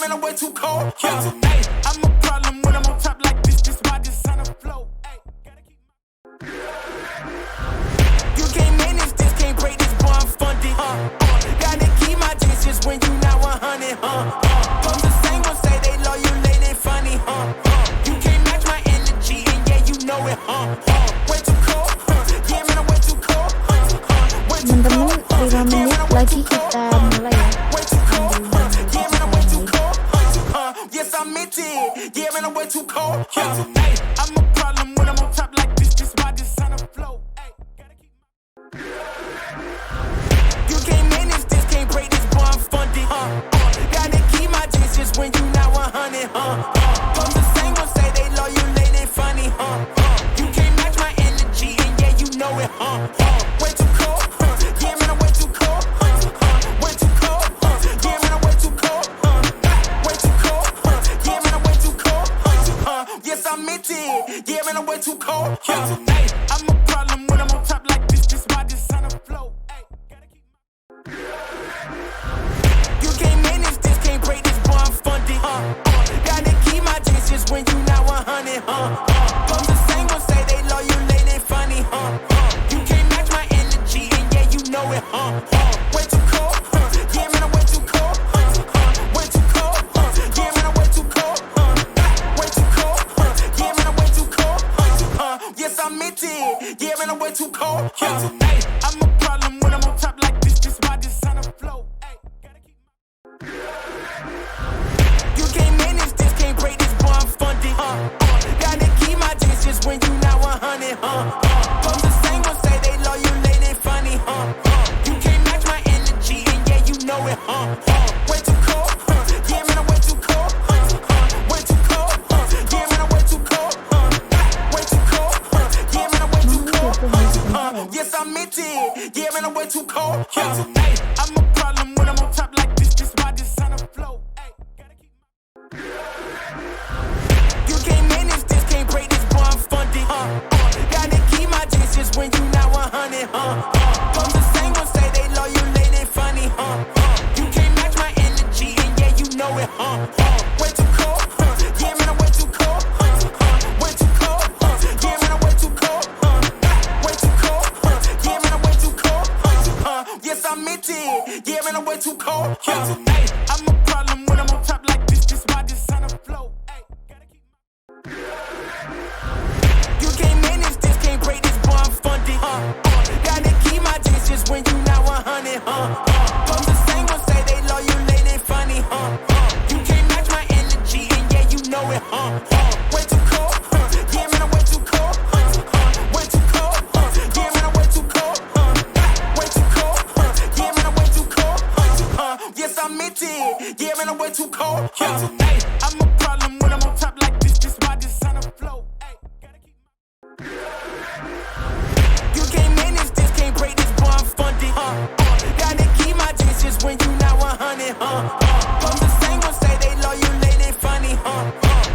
man, I'm way too cold. Hey, I'm a problem when I'm on top like this. This why this on the flow. Hey, gotta keep you can't manage this, can't break this, boy, I'm funded. Gotta keep my distance when you not 100. From the same ones say they love you, late and funny. You can't match my energy, and yeah, you know it. Way too cold. Yeah, man, I'm way too cold. Way too cold. Teman-teman 5 menit lagi kita mulai ya. Yeah, man, I'm way too cold. Yes, I meant it. Yeah, man, I'm way too cold. Hey, I'm a problem when I'm on top like this. This why this on the flow. Hey, gotta keep you can't manage this, can't break this, boy, I'm funded. Gotta keep my distance when you not 100. From the same ones say they love you, late and funny. You can't match my energy, and yeah, you know it. Way too cold. Yeah, man, I'm way too cold. Way too cold. Yeah, man, I'm way too cold. Way too cold. Yeah, man, I'm way too cold. Yes, I meant it. Yeah, man, I'm way too cold. Hey, I'm a problem when I'm on top like this. This why this on the flow. Hey, gotta keep you can't manage this, can't break this, boy, I'm funded. Gotta keep my distance when you not 100. From the same ones say they love you, late and funny. You can't match my energy, and yeah, you know it. Way too cold. Yeah, man, I'm way too cold. Way too cold. Yeah, man, I'm way too cold. Way too cold. Yeah, man, I'm way too cold. Yes, I meant it. Yeah, man, I'm way too cold. Hey, I'm a problem when I'm on top like this. This why this on the flow. Hey, gotta keep you can't manage this, can't break this, boy, I'm funded. Gotta keep my distance when you not 100. From the same ones say they love you, late and funny. You can't match my energy, and yeah, you know it. Way too cold. Yeah, man, I'm way too cold. Way too cold. Yeah, man, I'm way too cold. Way too cold. Yeah, man, I'm way too cold. Yes, I meant it. Yeah, man, I'm way too cold. Hey, I'm a problem when I'm on top like this. This why this on the flow. Hey, gotta keep you can't manage this, can't break this, boy, I'm funded. Gotta keep my distance when you not 100. From the same ones say they love you, late and funny. You can't match my energy, and yeah, you know it. Way too cold. Yeah, man, I'm way too cold. Way too cold. Yeah, man, I'm way too cold. Way too cold. Yeah, man, I'm way too cold. Yes, I meant it. Yeah, man, I'm way too cold. Hey, I'm a problem when I'm on top like this. This why this on the flow. Hey, gotta keep you can't manage this, can't break this, boy, I'm funded. Gotta keep my distance when you not 100. From the same ones say they love you, late and funny. You can't match my energy, and yeah, you know it. Way too cold. Yeah, man, I'm way too cold. Way too cold. Yeah, man, I'm way too cold. Way too cold. Yeah, man, I'm way too cold. Yes, I meant it. Yeah, man, I'm way too cold. Hey, I'm a problem when I'm on top like this. This why this on the flow. Hey, gotta keep you can't manage this, can't break this, boy, I'm funded. Gotta keep my distance when you not 100. From the same ones say they love you, late and funny.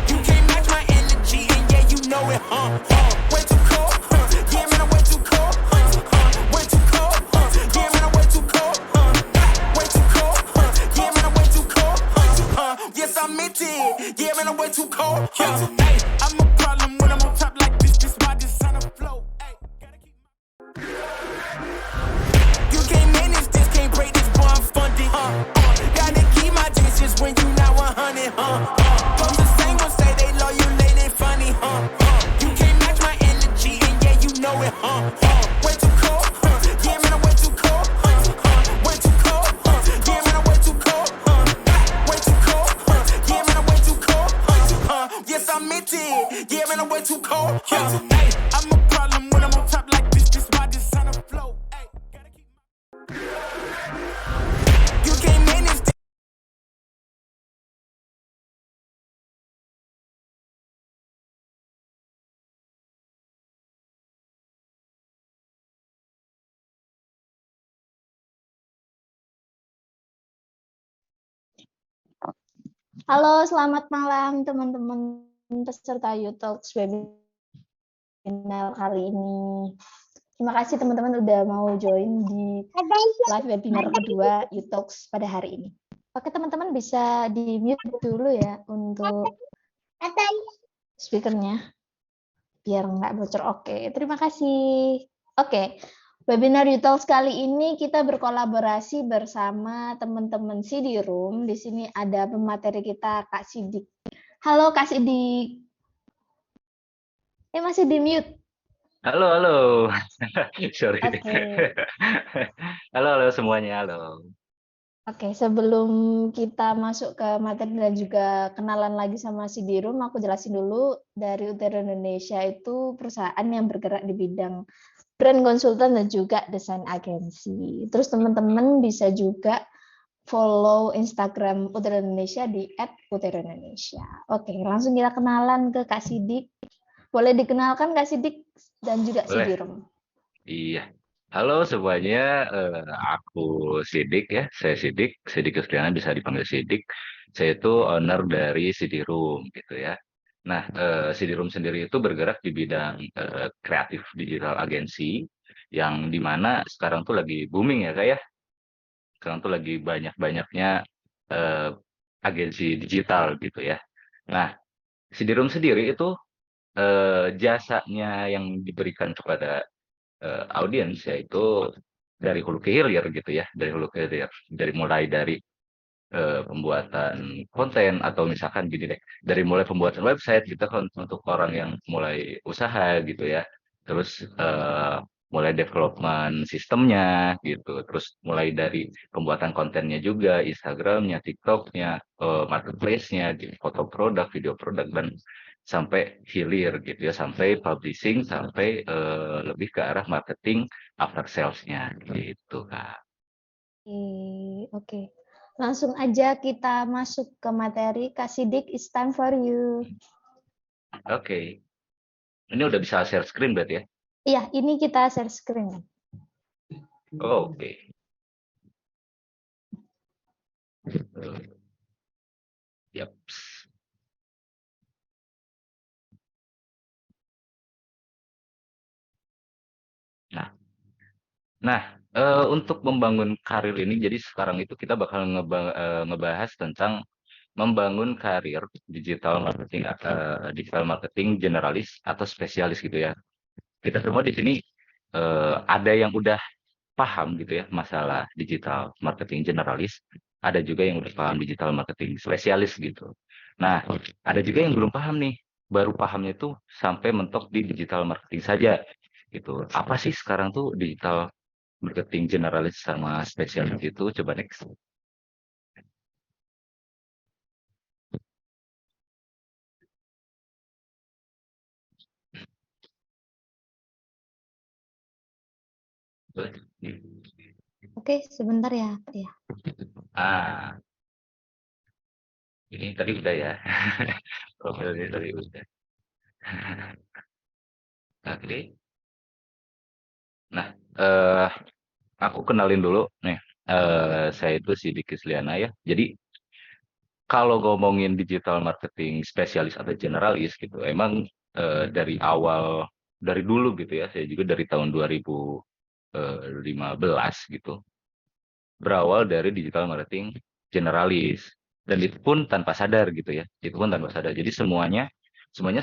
You can't match my energy, and yeah, you know it. Way too cold. Yeah, man, I'm way too cold. Way too cold. Yeah, man, I'm way too cold. Way too cold. Yeah, man, I'm way too cold. Yes, I meant it. Yeah, man, I'm way too cold. Hey, I'm a problem when I'm on top like this. This why this on the flow. Hey, gotta keep you can't manage this, can't break this, boy, I'm funded. Gotta keep my distance when you not 100. From the same ones say they love you, late and funny. You can't match my energy, and yeah, you know it. Way too cold. Yeah, man, I'm way too cold. Way too cold. Yeah, man, I'm way too cold. Way too cold. Yeah, man, I'm way too cold. Yes, I meant it. Yeah, man, I'm way too cold. Hey, I'm a problem when I'm on top like this. This why this on the flow. Hey, gotta keep you can't manage this. Halo, selamat malam teman-teman peserta YouTalks webinar kali ini. Terima kasih teman-teman udah mau join di live webinar kedua YouTalks pada hari ini. Oke, teman-teman bisa di-mute dulu ya untuk speakernya, biar nggak bocor. Oke, terima kasih. Oke, webinar Utals kali ini kita berkolaborasi bersama teman-teman Sidiroom. Di sini ada pemateri kita, Kak Sidik. Halo, Kak Sidik. Masih di-mute. Halo. Sorry. Oke. Halo semuanya, halo. Oke, sebelum kita masuk ke materi dan juga kenalan lagi sama Sidiroom, aku jelasin dulu dari Utero Indonesia itu perusahaan yang bergerak di bidang brand konsultan dan juga desain agensi. Terus teman-teman bisa juga follow Instagram Utero Indonesia di @uteroindonesia. Oke, langsung kita kenalan ke Kak Sidik. Boleh dikenalkan Kak Sidik dan juga Boleh. Sidiroom. Iya. Halo semuanya, aku Sidik ya. Saya Sidik Kristiana, bisa dipanggil Sidik. Saya itu owner dari Sidiroom gitu ya. Nah, Sidiroom sendiri itu bergerak di bidang kreatif digital agensi yang dimana sekarang tuh lagi booming ya Kak ya. Sekarang tuh lagi banyak-banyaknya eh, agensi digital gitu ya. Nah, Sidiroom sendiri itu jasanya yang diberikan kepada audiens yaitu dari hulu ke hilir gitu ya, dari hulu ke hilir, dari mulai dari pembuatan konten atau misalkan gini deh, dari mulai pembuatan website kita kan untuk orang yang mulai usaha gitu ya, terus mulai development sistemnya gitu, terus mulai dari pembuatan kontennya juga, Instagramnya, TikToknya, marketplace-nya, di foto produk, video produk, dan sampai hilir gitu ya, sampai publishing, sampai lebih ke arah marketing after sales-nya gitu Kak. Oke. Langsung aja kita masuk ke materi. Kak Sidik, it's time for you. Oke. Ini udah bisa share screen berarti ya? Iya, ini kita share screen. Oh, oke. Yap. Nah, untuk membangun karir ini, jadi sekarang itu kita bakal ngebahas tentang membangun karir digital marketing generalis atau spesialis gitu ya. Kita semua di sini ada yang udah paham gitu ya masalah digital marketing generalis, ada juga yang udah paham digital marketing spesialis gitu. Nah, ada juga yang belum paham nih, baru pahamnya tuh sampai mentok di digital marketing saja gitu. Apa sih sekarang tuh digital marketing generalis sama spesialis itu? Coba next. Oke, sebentar ya. Ah, ini tadi udah ya. Profilnya tadi udah. Oke. Nah, aku kenalin dulu nih. Saya itu Sidik Krisliana ya. Jadi kalau ngomongin digital marketing spesialis atau generalis gitu, emang dari awal, dari dulu gitu ya, saya juga dari tahun 2015 gitu, berawal dari digital marketing generalis. Dan itu pun tanpa sadar gitu ya, itu pun tanpa sadar. Jadi semuanya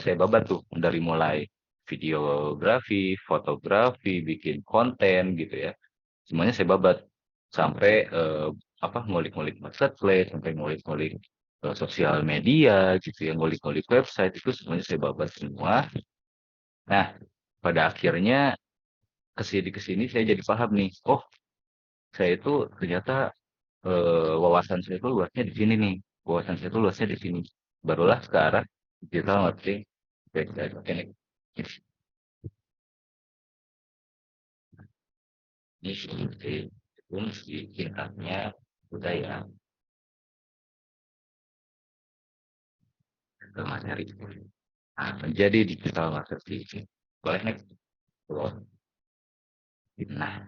saya babat tuh, dari mulai videografi, fotografi, bikin konten gitu ya, semuanya saya babat sampai ngulik-ngulik marketplace, sampai ngulik-ngulik sosial media gitu ya, ngulik-ngulik website, itu semuanya saya babat semua. Nah, pada akhirnya kesini saya jadi paham nih, oh saya itu ternyata wawasan saya itu luasnya di sini nih, wawasan saya itu luasnya di sini. Barulah ke arah digital marketing. Oke, nih. Ini seperti fungsi tingkatnya budaya ke materi. Nah, menjadi digital marketing. Boleh next? Nah,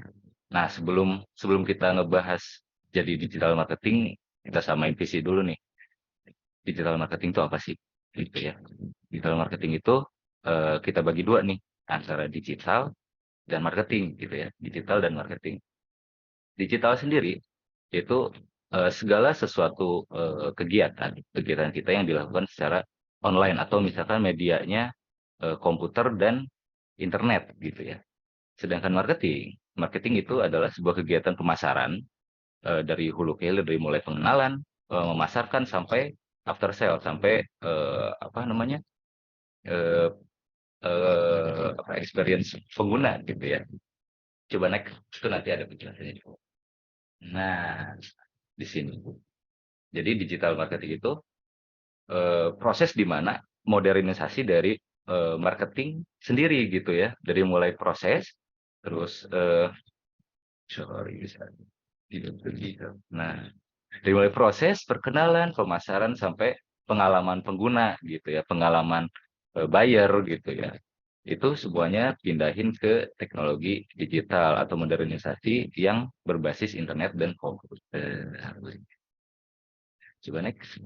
nah sebelum kita ngebahas jadi digital marketing, kita samain visi dulu nih. Digital marketing itu apa sih? Gitu ya. Digital marketing itu kita bagi dua nih, antara digital dan marketing gitu ya. Digital dan marketing. Digital sendiri itu segala sesuatu kegiatan kita yang dilakukan secara online atau misalkan medianya komputer dan internet gitu ya. Sedangkan marketing itu adalah sebuah kegiatan pemasaran dari hulu ke hilir, dari mulai pengenalan, memasarkan sampai after sale, sampai apa namanya eh, experience pengguna gitu ya. Coba next, itu nanti ada penjelasannya di bawah. Nah, di sini. Jadi digital marketing itu proses di mana modernisasi dari marketing sendiri gitu ya, dari mulai proses, terus sorry bisa nah dari mulai proses perkenalan, pemasaran sampai pengalaman pengguna gitu ya, pengalaman buyer gitu ya. Itu semuanya pindahin ke teknologi digital atau modernisasi yang berbasis internet dan komputer. Coba next.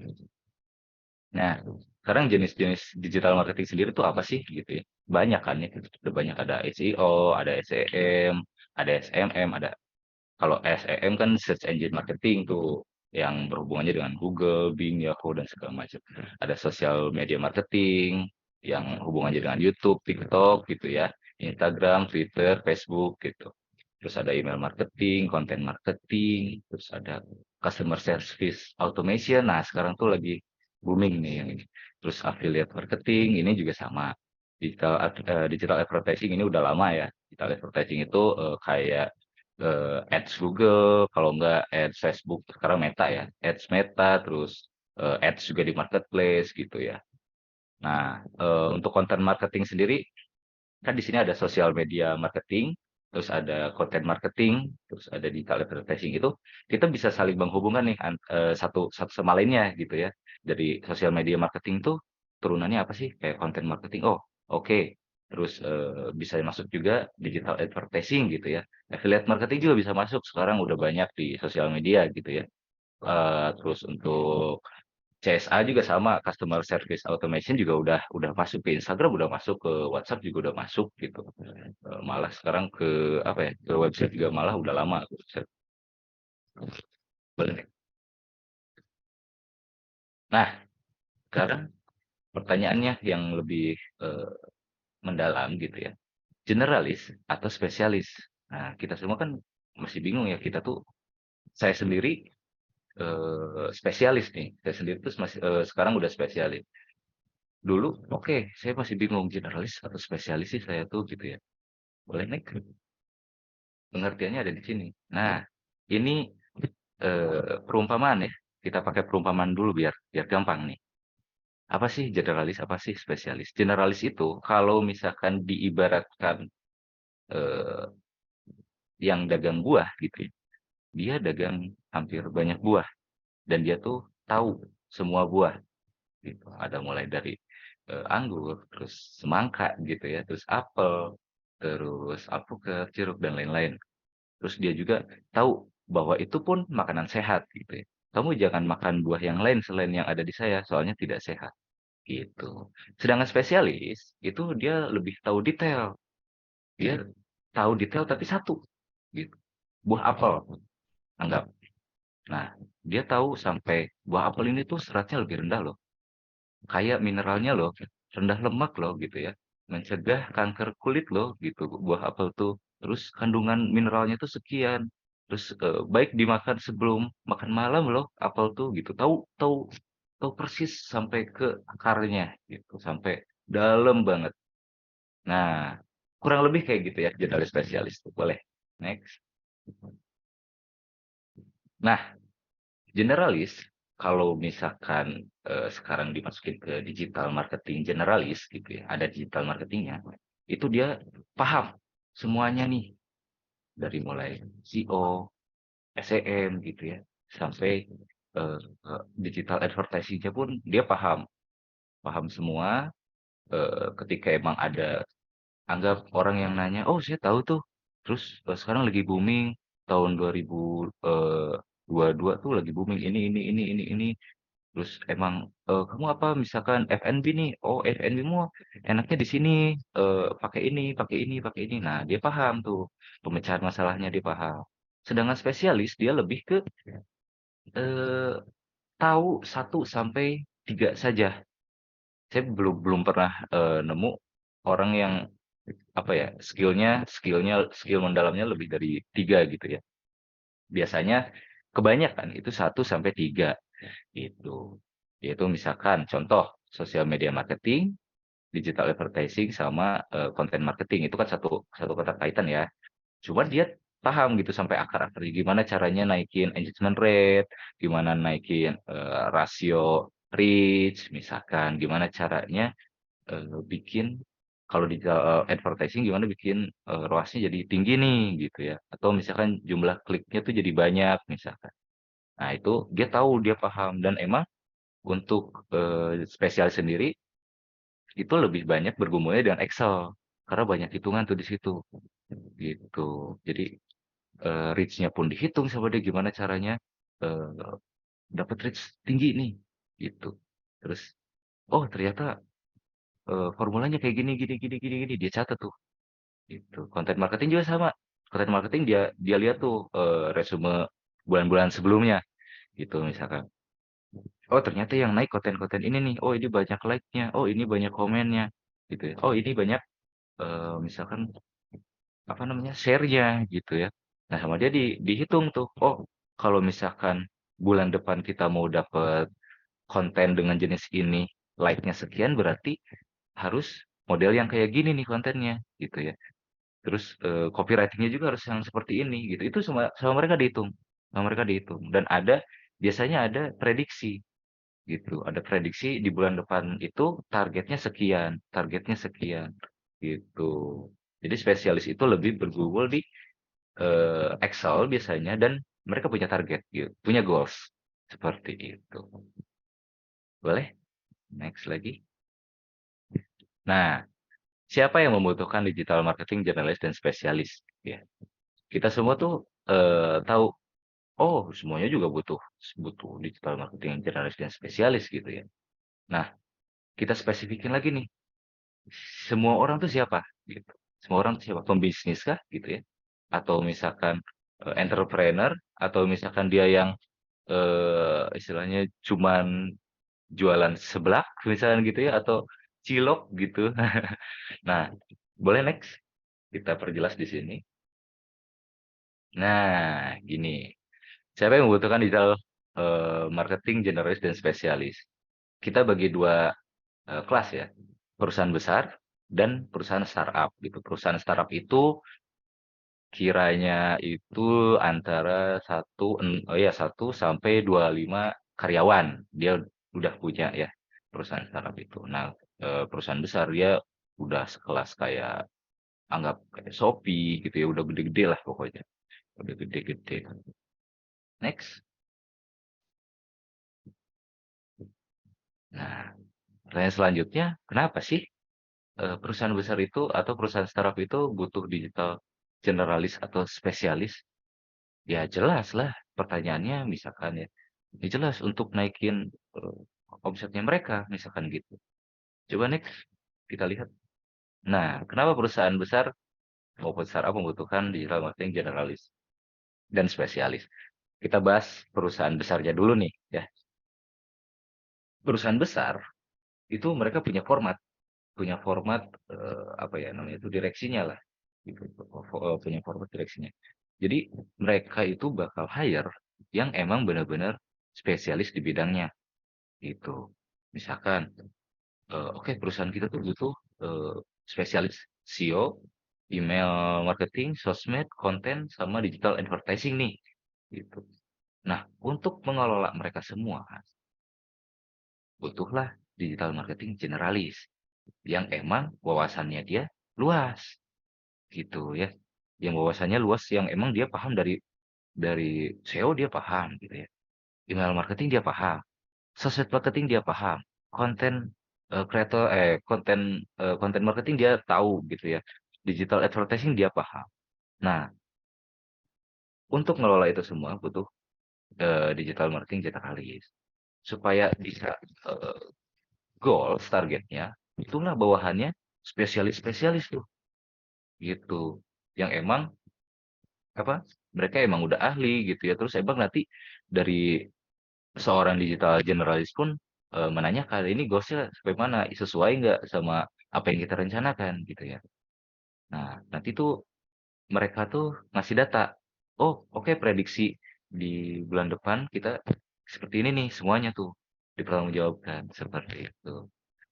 Nah, sekarang jenis-jenis digital marketing sendiri tuh apa sih gitu ya? Banyak kan ya, udah banyak, ada SEO, ada SEM, ada SMM, ada kalau SEM kan search engine marketing tuh yang berhubungannya dengan Google, Bing, Yahoo dan segala macam. Ada social media marketing yang hubungannya dengan YouTube, TikTok gitu ya, Instagram, Twitter, Facebook gitu. Terus ada email marketing, content marketing, terus ada customer service automation. Nah, sekarang tuh lagi booming nih yang ini. Terus affiliate marketing ini juga sama. Digital advertising ini udah lama ya. Digital advertising itu kayak ads Google, kalau enggak ads Facebook, sekarang Meta ya, ads Meta, terus ads juga di marketplace gitu ya. Nah, untuk konten marketing sendiri, kan di sini ada social media marketing, terus ada content marketing, terus ada digital advertising. Itu kita bisa saling menghubungkan nih satu sama lainnya gitu ya. Dari social media marketing tuh turunannya apa sih? Kayak content marketing. Oh, oke. Terus bisa masuk juga digital advertising gitu ya. Affiliate marketing juga bisa masuk. Sekarang udah banyak di sosial media gitu ya. Terus untuk CSA juga sama, customer service automation juga udah masuk ke Instagram, udah masuk ke WhatsApp juga udah masuk gitu. Malah sekarang ke apa ya, ke website juga malah udah lama ke website. Boleh. Nah, sekarang pertanyaannya yang lebih mendalam gitu ya. Generalis atau spesialis? Nah, kita semua kan masih bingung ya, kita tuh saya sendiri spesialis nih. Saya sendiri tuh masih sekarang udah spesialis. Dulu oke, saya masih bingung generalis atau spesialis sih saya tuh gitu ya. Boleh naik? Pengertiannya ada di sini. Nah, ini perumpamaan ya. Kita pakai perumpamaan dulu biar gampang nih. Apa sih generalis, apa sih spesialis? Generalis itu kalau misalkan diibaratkan eh, yang dagang buah gitu ya. Dia dagang hampir banyak buah dan dia tuh tahu semua buah gitu. Ada mulai dari anggur, terus semangka gitu ya, terus apel, terus alpukat, jeruk dan lain-lain. Terus dia juga tahu bahwa itu pun makanan sehat gitu ya. Kamu jangan makan buah yang lain selain yang ada di saya, soalnya tidak sehat gitu. Sedangkan spesialis itu dia lebih tahu detail. Dia tahu detail tapi satu gitu. Buah apel anggap. Nah, dia tahu sampai buah apel ini tuh seratnya lebih rendah loh. Kaya mineralnya loh, rendah lemak loh gitu ya. Mencegah kanker kulit loh gitu buah apel tuh. Terus kandungan mineralnya tuh sekian. Terus baik dimakan sebelum makan malam loh apel tuh gitu. Tahu tahu tahu persis sampai ke akarnya gitu, sampai dalam banget. Nah, kurang lebih kayak gitu ya jurnalis spesialis tuh. Boleh. Next. Nah, generalis kalau misalkan sekarang dimasukin ke digital marketing generalis gitu ya, ada digital marketingnya, itu dia paham semuanya nih dari mulai SEO, SEM gitu ya, sampai digital advertisingnya pun dia paham, paham semua. Ketika emang ada anggap orang yang nanya, oh saya tahu tuh, terus sekarang lagi booming tahun 2022 tuh lagi booming ini. Terus emang kamu apa misalkan F&B nih, oh F&B-mu enaknya di sini pakai ini, pakai ini, pakai ini. Nah, dia paham tuh pemecahan masalahnya dia paham. Sedangkan spesialis dia lebih ke eee, tahu 1 sampai 3 saja. Saya belum belum pernah, nemu orang yang, apa ya, skill mendalamnya lebih dari 3 gitu ya. Biasanya kebanyakan itu 1 sampai 3 gitu. Yaitu misalkan contoh sosial media marketing, digital advertising, sama, content marketing itu kan satu satu keterkaitan ya. Cuma dia paham gitu sampai akar-akarnya gimana caranya naikin engagement rate, gimana naikin, rasio reach misalkan, gimana caranya, bikin kalau digital advertising gimana bikin, ROAS-nya jadi tinggi nih gitu ya, atau misalkan jumlah kliknya tuh jadi banyak misalkan. Nah itu dia tahu, dia paham dan emang untuk, spesialis sendiri itu lebih banyak bergumulnya dengan Excel, karena banyak hitungan tuh di situ, gitu. Jadi, reach-nya pun dihitung sama dia gimana caranya, eee, dapat reach tinggi nih, gitu. Terus, oh ternyata, formulanya kayak gini gini gini gini gini, dia catat tuh, gitu. Konten marketing juga sama, konten marketing dia dia lihat tuh, resume bulan-bulan sebelumnya, gitu misalkan. Oh ternyata yang naik konten-konten ini nih, oh ini banyak like-nya, oh ini banyak komennya, gitu ya. Oh ini banyak, misalkan apa namanya, share-nya gitu ya. Nah sama dia dihitung tuh, oh kalau misalkan bulan depan kita mau dapet konten dengan jenis ini, like-nya sekian berarti harus model yang kayak gini nih kontennya gitu ya. Terus, copywriting-nya juga harus yang seperti ini gitu. Itu sama sama mereka dihitung sama mereka dihitung dan biasanya ada prediksi gitu. Ada prediksi di bulan depan itu targetnya sekian gitu. Jadi spesialis itu lebih bergumul di Excel biasanya dan mereka punya target gitu, punya goals seperti itu. Boleh? Next lagi. Nah, siapa yang membutuhkan digital marketing generalis dan spesialis? Ya, kita semua tuh tahu, oh semuanya juga butuh butuh digital marketing generalis dan spesialis gitu ya. Nah, kita spesifikin lagi nih, semua orang tuh siapa? Gitu. Semua orang tuh siapa? Pembisnis kah? Gitu ya? Atau misalkan entrepreneur, atau misalkan dia yang istilahnya cuman jualan seblak misalkan gitu ya, atau cilok gitu. Nah, boleh next kita perjelas di sini. Nah, gini, siapa yang membutuhkan digital marketing generalis dan spesialis? Kita bagi dua kelas ya, perusahaan besar dan perusahaan startup gitu. Perusahaan startup itu kiranya itu antara 1 sampai 25 karyawan, dia udah punya ya perusahaan startup itu. Nah, perusahaan besar dia udah sekelas kayak anggap kayak Shopee gitu ya, udah gede-gede lah pokoknya, udah gede-gede. Next. Nah, pertanyaan selanjutnya, kenapa sih perusahaan besar itu atau perusahaan startup itu butuh digital generalis atau spesialis? Ya jelas lah, pertanyaannya misalkan ya, ya jelas untuk naikin omsetnya mereka, misalkan gitu. Coba next, kita lihat. Nah, kenapa perusahaan besar maupun startup membutuhkan digital marketing generalis dan spesialis? Kita bahas perusahaan besarnya dulu nih, ya. Perusahaan besar itu mereka punya format apa ya namanya itu direksinya lah, gitu. Punya format direksinya. Jadi mereka itu bakal hire yang emang benar-benar spesialis di bidangnya gitu. Misalkan, oke perusahaan kita tuh butuh spesialis SEO, email marketing, sosmed, konten, sama digital advertising nih, gitu. Nah, untuk mengelola mereka semua, butuhlah digital marketing generalis yang emang wawasannya dia luas, gitu ya. Yang wawasannya luas, yang emang dia paham dari SEO dia paham gitu ya. Email marketing dia paham, sosial marketing dia paham, konten kreator konten marketing dia tahu gitu ya. Digital advertising dia paham. Nah, untuk ngelola itu semua butuh digital marketing generalis supaya bisa goals targetnya, itulah bawahannya spesialis-spesialis tuh gitu. Yang emang apa? Mereka emang udah ahli gitu ya. Terus emang nanti dari seorang digital generalis pun menanyakan ini goalsnya bagaimana, sesuai nggak sama apa yang kita rencanakan gitu ya. Nah, nanti tuh mereka tuh ngasih data. Oh, oke, prediksi di bulan depan kita seperti ini nih semuanya tuh dipertanggungjawabkan seperti itu.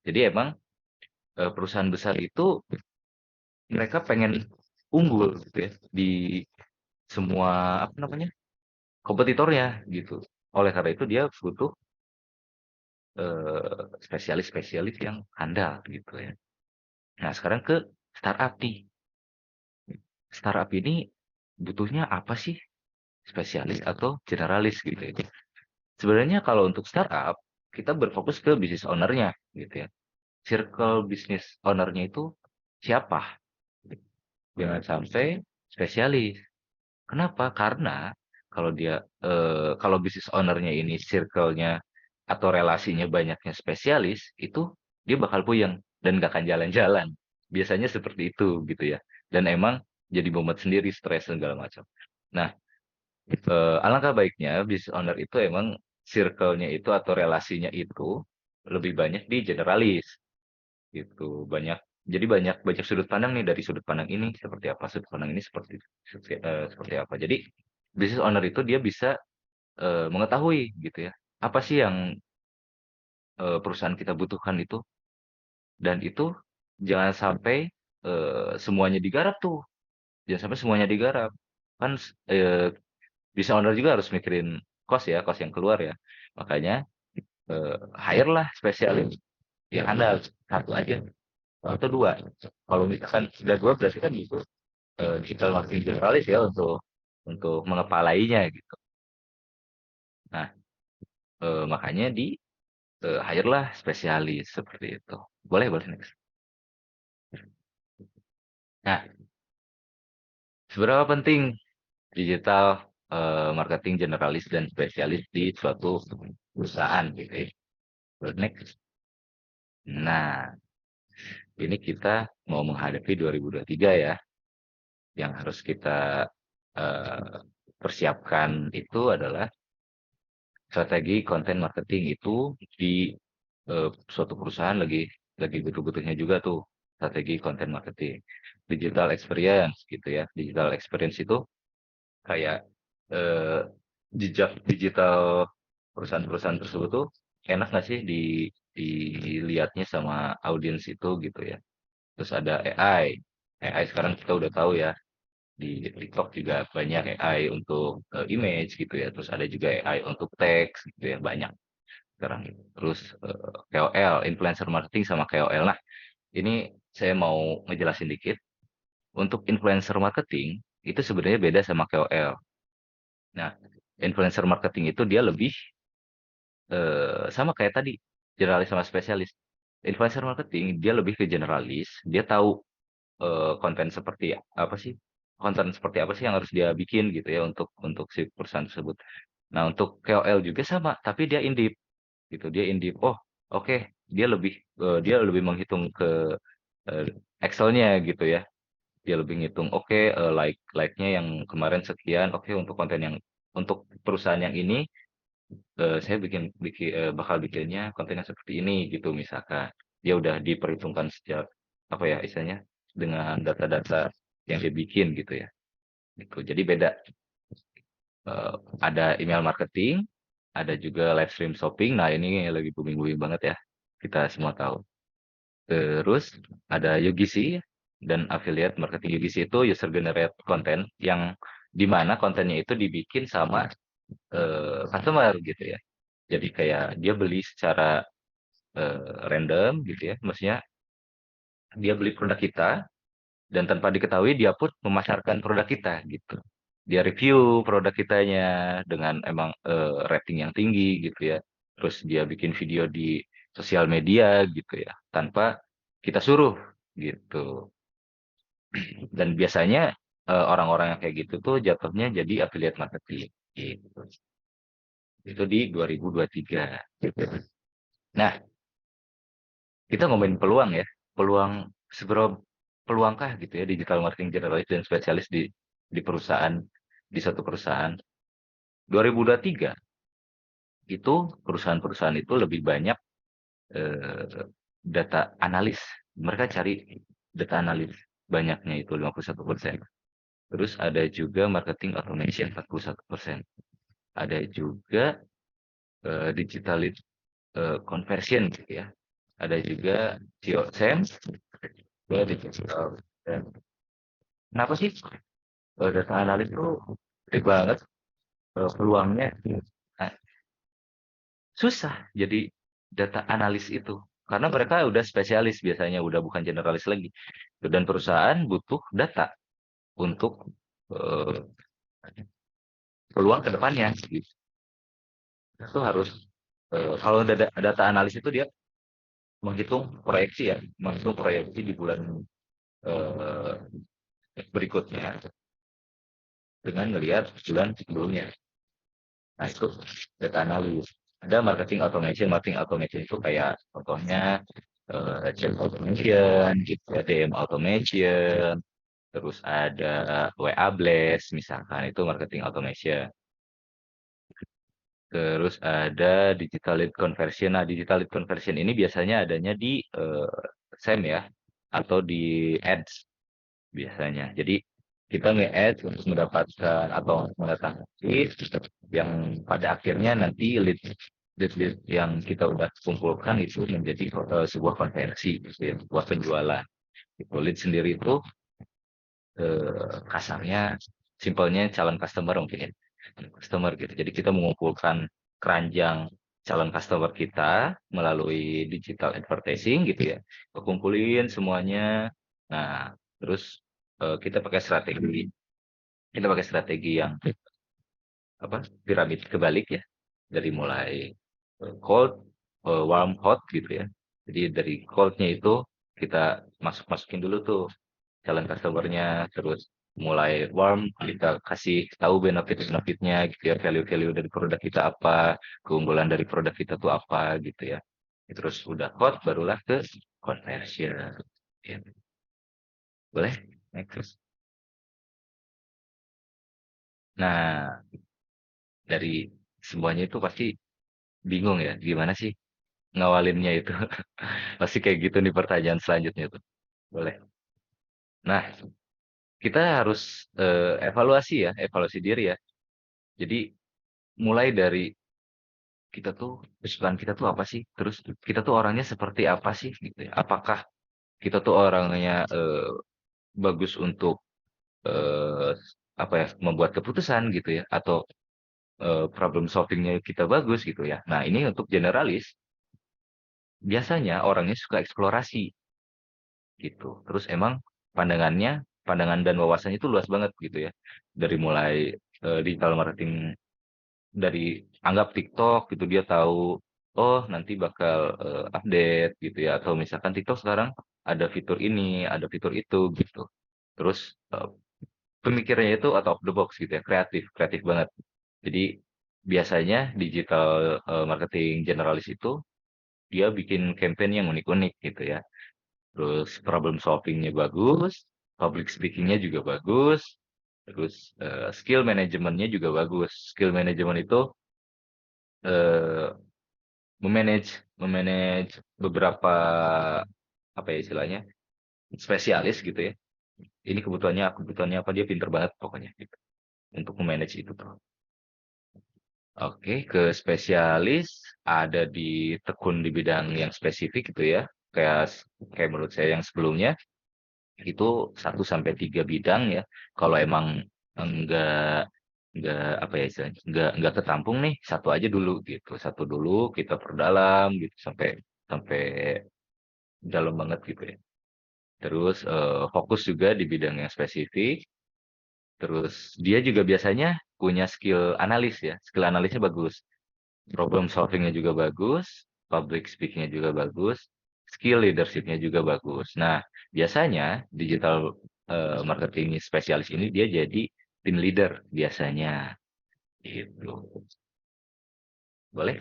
Jadi emang perusahaan besar itu mereka pengen unggul gitu ya di semua apa namanya kompetitornya gitu. Oleh karena itu dia butuh spesialis-spesialis yang handal gitu ya. Nah, sekarang ke startup nih. Startup ini butuhnya apa sih? Spesialis atau generalis gitu ya. Sebenarnya kalau untuk startup, kita berfokus ke business owner-nya gitu ya. Circle business owner-nya itu siapa? Jangan sampai spesialis. Kenapa? Karena kalau business owner-nya ini circle-nya atau relasinya banyaknya spesialis, itu dia bakal puyeng dan nggak akan jalan-jalan. Biasanya seperti itu gitu ya. Dan emang jadi mumet sendiri, stres segala macam. Nah, alangkah baiknya business owner itu emang circle-nya itu atau relasinya itu lebih banyak di generalis gitu. Jadi banyak banyak sudut pandang nih, dari sudut pandang ini seperti apa, sudut pandang ini seperti apa. Jadi business owner itu dia bisa mengetahui gitu ya, apa sih yang perusahaan kita butuhkan itu, dan itu jangan sampai semuanya digarap tuh, jangan sampai semuanya digarap. Kan business owner juga harus mikirin cost yang keluar ya. Makanya hire lah spesialis yang handal, satu aja atau dua. Kalau misalkan sudah dua berarti kan itu digital marketing generalis ya untuk mengepalainya gitu. Nah, makanya di hire lah spesialis seperti itu. Boleh next. Nah, seberapa penting digital marketing generalis dan spesialis di suatu perusahaan gitu ya. Next. Nah, ini kita mau menghadapi 2023 ya. Yang harus kita persiapkan itu adalah strategi konten marketing itu di suatu perusahaan lagi butuh-butuhnya juga tuh strategi konten marketing. Digital experience gitu ya. Digital experience itu kayak eh, jejak digital perusahaan-perusahaan tersebut tuh enak nggak sih dilihatnya sama audiens itu gitu ya. Terus ada AI. AI sekarang kita udah tahu ya, di TikTok juga banyak AI untuk image gitu ya. Terus ada juga AI untuk teks gitu ya, banyak sekarang. Terus KOL, influencer marketing sama KOL. Nah, ini saya mau ngejelasin dikit. Untuk influencer marketing itu sebenarnya beda sama KOL. Nah, influencer marketing itu dia lebih sama kayak tadi, generalis sama spesialis. Influencer marketing dia lebih ke generalis, dia tahu konten seperti apa sih, konten seperti apa sih yang harus dia bikin gitu ya untuk si perusahaan tersebut. Nah, untuk KOL juga sama, tapi dia in deep gitu, dia in deep. Oh, oke, dia lebih menghitung ke Excel-nya gitu ya. Dia lebih ngitung, oke, like-nya yang kemarin sekian, oke, untuk konten yang untuk perusahaan yang ini saya bakal bikinnya konten yang seperti ini gitu misalkan. Dia udah diperhitungkan sejak apa ya istilahnya dengan data-data yang dia bikin gitu ya. Gitu. Jadi beda. Ada email marketing, ada juga live stream shopping. Nah, ini lagi booming-booming banget ya. Kita semua tahu. Terus ada UGC dan affiliate marketing. UGC itu user generate content yang dimana kontennya itu dibikin sama customer gitu ya. Jadi kayak dia beli secara random gitu ya. Maksudnya dia beli produk kita dan tanpa diketahui dia pun memasarkan produk kita gitu. Dia review produk kitanya dengan emang rating yang tinggi gitu ya. Terus dia bikin video di sosial media gitu ya, tanpa kita suruh gitu. Dan biasanya orang-orang yang kayak gitu tuh jatuhnya jadi affiliate marketing gitu. Itu di 2023. Nah, kita ngomongin peluang ya. Seberapa peluangkah gitu ya digital marketing generalis dan spesialis di perusahaan, di satu perusahaan. 2023 itu perusahaan-perusahaan itu lebih banyak data analis. Mereka cari data analis, banyaknya itu 51%. Terus ada juga marketing automation 41%. Ada juga digital lead conversion gitu ya. Ada juga SEO, juga digital. Dan kenapa sih data analis itu gede banget peluangnya? Nah, susah jadi data analis itu karena mereka udah spesialis biasanya, udah bukan generalis lagi. Dan perusahaan butuh data untuk eh, peluang ke depannya gitu. Itu harus kalau data analis itu dia menghitung proyeksi di bulan eh, berikutnya dengan melihat bulan sebelumnya. Nah, itu data analis. Ada marketing automation itu kayak contohnya chat automation, gitu ya, DM automation, terus ada WA Blast misalkan, itu marketing automation. Terus ada digital lead conversion. Nah, digital lead conversion ini biasanya adanya di SEM ya, atau di ads biasanya. Jadi kita nge-ads untuk mendapatkan atau mendatangkan lead yang pada akhirnya nanti lead yang kita udah kumpulkan itu menjadi sebuah konversi, gitu ya, sebuah penjualan. Itu lead sendiri itu kasarnya, simpelnya calon customer mungkin ya, customer gitu. Jadi kita mengumpulkan keranjang calon customer kita melalui digital advertising gitu ya. Kita kumpulin semuanya. Nah, terus kita pakai strategi yang piramid kebalik ya. Dari mulai cold, warm, hot gitu ya. Jadi dari coldnya itu kita masukin dulu tuh calon customer-nya, terus mulai warm kita kasih tahu benefitnya gitu ya, value dari produk kita apa, keunggulan dari produk kita tuh apa gitu ya. Terus udah hot barulah ke conversion. Ya. Boleh? Next. Nah, dari semuanya itu pasti bingung ya, gimana sih ngawalinnya itu? Pasti kayak gitu nih pertanyaan selanjutnya tuh. Boleh. Nah, kita harus evaluasi diri ya. Jadi mulai dari kita tuh kesukaan kita tuh apa sih? Terus kita tuh orangnya seperti apa sih gitu ya? Apakah kita tuh orangnya bagus untuk eh, membuat keputusan gitu ya, atau problem solvingnya kita bagus gitu ya. Nah, ini untuk generalis biasanya orangnya suka eksplorasi gitu. Terus emang pandangan dan wawasannya itu luas banget gitu ya. Dari mulai digital marketing, dari anggap TikTok gitu, dia tahu oh nanti bakal update gitu ya, atau misalkan TikTok sekarang ada fitur ini, ada fitur itu gitu. Terus pemikirannya itu out of the box gitu ya, kreatif banget. Jadi biasanya digital marketing generalis itu dia bikin campaign yang unik-unik gitu ya. Terus problem solvingnya bagus, public speakingnya juga bagus, terus skill manajemennya juga bagus. Skill manajemen itu eh, memanage beberapa istilahnya spesialis gitu ya. Ini kebutuhannya apa, dia pinter banget pokoknya gitu untuk memanage itu tuh. Oke, ke spesialis ada tekun di bidang yang spesifik gitu ya. Kayak menurut saya yang sebelumnya itu 1 sampai 3 bidang ya. Kalau emang enggak istilahnya, enggak ketampung nih, satu aja dulu gitu. Satu dulu kita perdalam gitu sampai sampai dalam banget gitu ya. Terus fokus juga di bidang yang spesifik. Terus dia juga biasanya punya skill analis ya. Skill analisnya bagus. Problem solvingnya juga bagus. Public speakingnya juga bagus. Skill leadershipnya juga bagus. Nah, biasanya digital marketing spesialis ini dia jadi tim leader biasanya. Gitu. Boleh?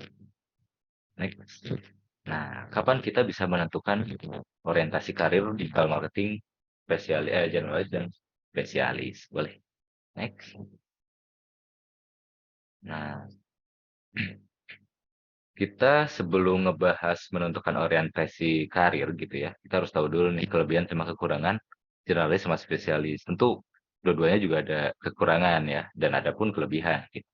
Next. Nah, kapan kita bisa menentukan orientasi karir digital marketing generalis dan spesialis? Boleh. Next. Nah, kita sebelum ngebahas menentukan orientasi karir gitu ya, kita harus tahu dulu nih kelebihan sama kekurangan generalis sama spesialis. Tentu dua-duanya juga ada kekurangan ya, dan ada pun kelebihan gitu.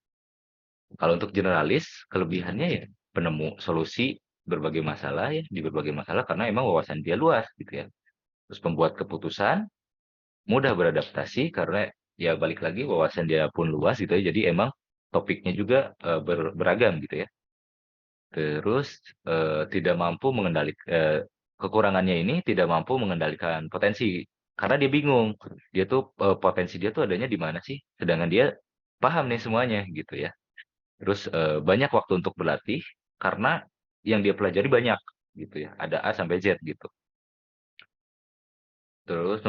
Kalau untuk generalis, kelebihannya ya penemu solusi berbagai masalah ya, di berbagai masalah karena emang wawasan dia luas gitu ya. Terus pembuat keputusan mudah beradaptasi karena ya balik lagi wawasan dia pun luas gitu ya. Jadi emang topiknya juga beragam gitu ya. Terus tidak mampu kekurangannya ini tidak mampu mengendalikan potensi karena dia bingung. Dia tuh potensi dia tuh adanya di mana sih? Sedangkan dia paham nih semuanya gitu ya. Terus banyak waktu untuk berlatih karena yang dia pelajari banyak gitu ya. Ada A sampai Z gitu. Terus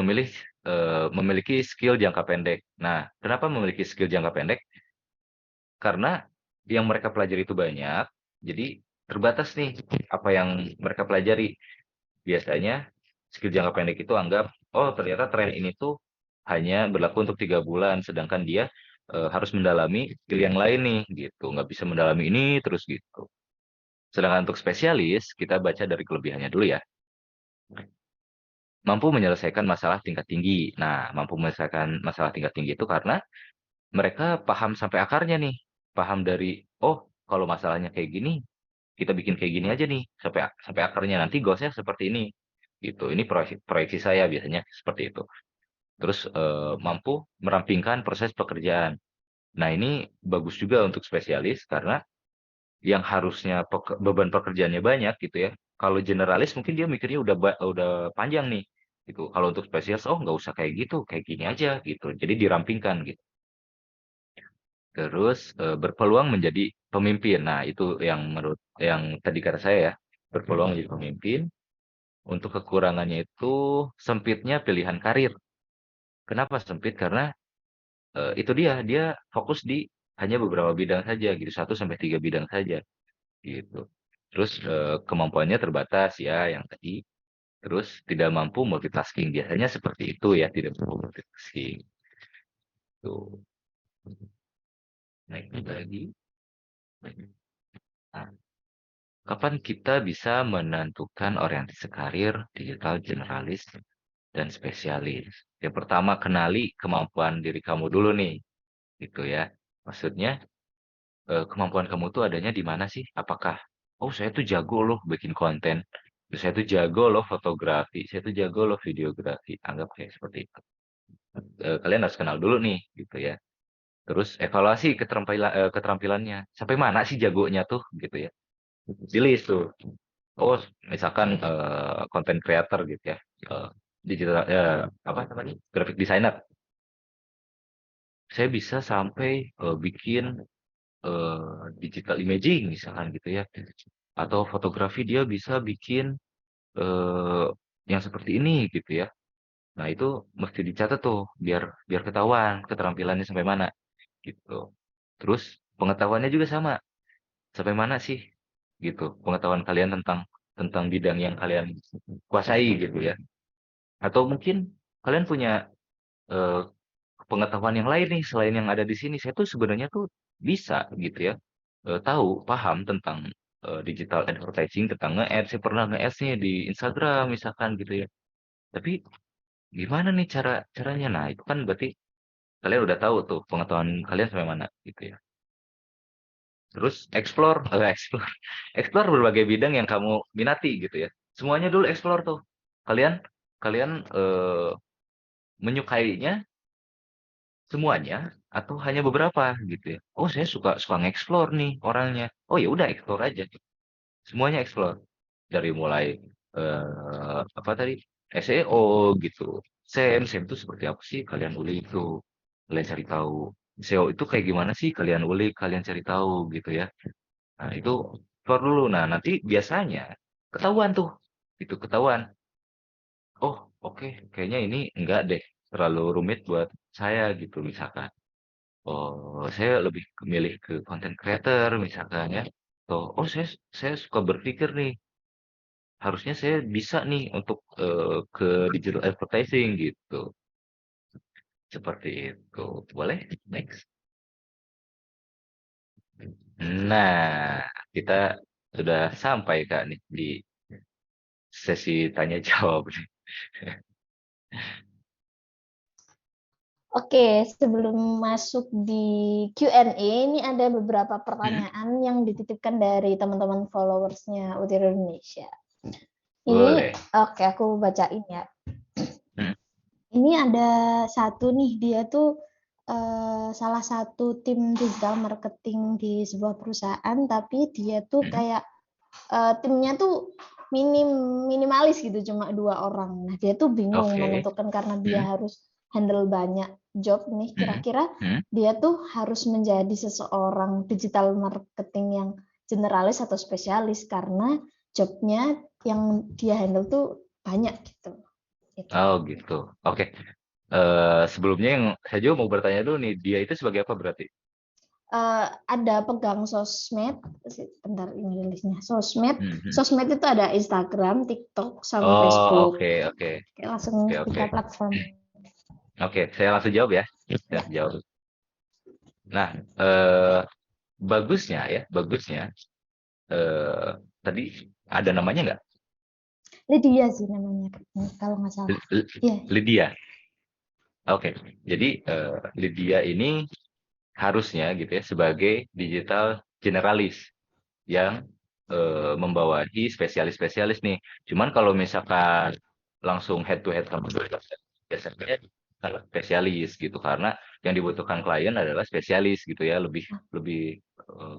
memiliki skill jangka pendek. Nah, kenapa memiliki skill jangka pendek? Karena yang mereka pelajari itu banyak, jadi terbatas nih apa yang mereka pelajari. Biasanya skill jangka pendek itu anggap, oh ternyata tren ini tuh hanya berlaku untuk 3 bulan, sedangkan dia harus mendalami skill yang lain nih, gitu. Nggak bisa mendalami ini terus gitu. Sedangkan untuk spesialis, kita baca dari kelebihannya dulu ya. Mampu menyelesaikan masalah tingkat tinggi. Nah, mampu menyelesaikan masalah tingkat tinggi itu karena mereka paham sampai akarnya nih. Paham dari, oh kalau masalahnya kayak gini, kita bikin kayak gini aja nih sampai sampai akarnya nanti goalsnya seperti ini gitu. Ini proyeksi saya biasanya seperti itu. Terus mampu merampingkan proses pekerjaan. Nah ini bagus juga untuk spesialis karena yang harusnya beban pekerjaannya banyak gitu ya. Kalau generalis mungkin dia mikirnya udah panjang nih gitu. Kalau untuk spesialis oh nggak usah kayak gitu, kayak gini aja gitu. Jadi dirampingkan gitu. Terus berpeluang menjadi pemimpin. Nah itu yang tadi kata saya ya, berpeluang menjadi pemimpin. Untuk kekurangannya itu sempitnya pilihan karir. Kenapa sempit? Karena itu dia fokus di hanya beberapa bidang saja gitu, 1 sampai 3 bidang saja gitu. Terus kemampuannya terbatas ya yang tadi. Terus tidak mampu multitasking. Biasanya seperti itu ya, tidak mampu multitasking. Tuh. Naik lagi. Nah, kapan kita bisa menentukan orientasi karir digital generalis dan spesialis? Yang pertama, kenali kemampuan diri kamu dulu nih, gitu ya. Maksudnya, kemampuan kamu tuh adanya di mana sih? Apakah, oh saya tuh jago loh bikin konten, terus saya tuh jago loh fotografi, saya tuh jago loh videografi, anggap kayak seperti itu. Kalian harus kenal dulu nih, gitu ya. Terus evaluasi keterampilannya, sampai mana sih jagonya tuh, gitu ya. Pilih tuh. Oh, misalkan content creator gitu ya, digital apa namanya, graphic designer. Saya bisa sampai bikin digital imaging misalkan gitu ya, atau fotografi dia bisa bikin eh, yang seperti ini gitu ya. Nah itu mesti dicatat tuh biar biar ketahuan keterampilannya sampai mana gitu. Terus pengetahuannya juga sama, sampai mana sih gitu pengetahuan kalian tentang tentang bidang yang kalian kuasai gitu ya. Atau mungkin kalian punya eh, pengetahuan yang lain nih selain yang ada di sini. Saya tuh sebenarnya tuh bisa gitu ya, tahu, paham tentang digital advertising, tentang nge-ads. Saya pernah nge-ads nih di Instagram misalkan gitu ya. Tapi gimana nih caranya? Nah, itu kan berarti kalian udah tahu tuh pengetahuan kalian sampai mana gitu ya. Terus explore, explore berbagai bidang yang kamu minati gitu ya. Semuanya dulu explore tuh. Kalian kalian menyukainya semuanya atau hanya beberapa gitu ya. Oh, saya suka suka nge-explore nih orangnya. Oh ya udah explore aja. Semuanya explore. Dari mulai apa tadi? SEO gitu. SEM itu seperti apa sih? Kalian ulik itu. Kalian cari tahu. SEO itu kayak gimana sih? Kalian ulik, kalian cari tahu gitu ya. Nah, itu explore dulu. Nah, nanti biasanya ketahuan tuh. Itu ketahuan. Oh, oke, kayaknya ini enggak deh. Terlalu rumit buat saya gitu misalkan. Oh, saya lebih milih ke content creator misalkan ya. Oh, saya suka berpikir nih, harusnya saya bisa nih untuk ke digital advertising gitu. Seperti itu. Boleh? Next. Nah, kita sudah sampai Kak nih di sesi tanya jawab nih. Oke, sebelum masuk di Q&A, ini ada beberapa pertanyaan yang dititipkan dari teman-teman followersnya Utir Indonesia. Ini, Boleh. oke, aku bacain ya. Hmm. Ini ada satu nih, dia tuh salah satu tim digital marketing di sebuah perusahaan, tapi dia tuh kayak timnya tuh minimalis gitu, cuma 2 orang. Nah, dia tuh bingung Oke. menentukan karena dia harus handle banyak job nih. Hmm. Kira-kira Hmm. dia tuh harus menjadi seseorang digital marketing yang generalis atau spesialis karena jobnya yang dia handle tuh banyak gitu. Gitu. Oh gitu. Oke. Sebelumnya yang saya juga mau bertanya dulu nih, dia itu sebagai apa berarti? Ada pegang sosmed, bentar ini listnya. Sosmed, Hmm. sosmed itu ada Instagram, TikTok, sama Oh, Facebook. oke. Oke, langsung Oke. kita platform. Oke, saya langsung jawab ya. Ya. Jawab. Nah, bagusnya tadi ada namanya nggak? Lydia sih namanya, kalau nggak salah. Iya. Lydia. Oke, jadi Lydia ini harusnya gitu ya sebagai digital generalis yang membawahi spesialis-spesialis nih. Cuman kalau misalkan langsung head to head sama biasanya kalau spesialis gitu karena yang dibutuhkan klien adalah spesialis gitu ya, lebih lebih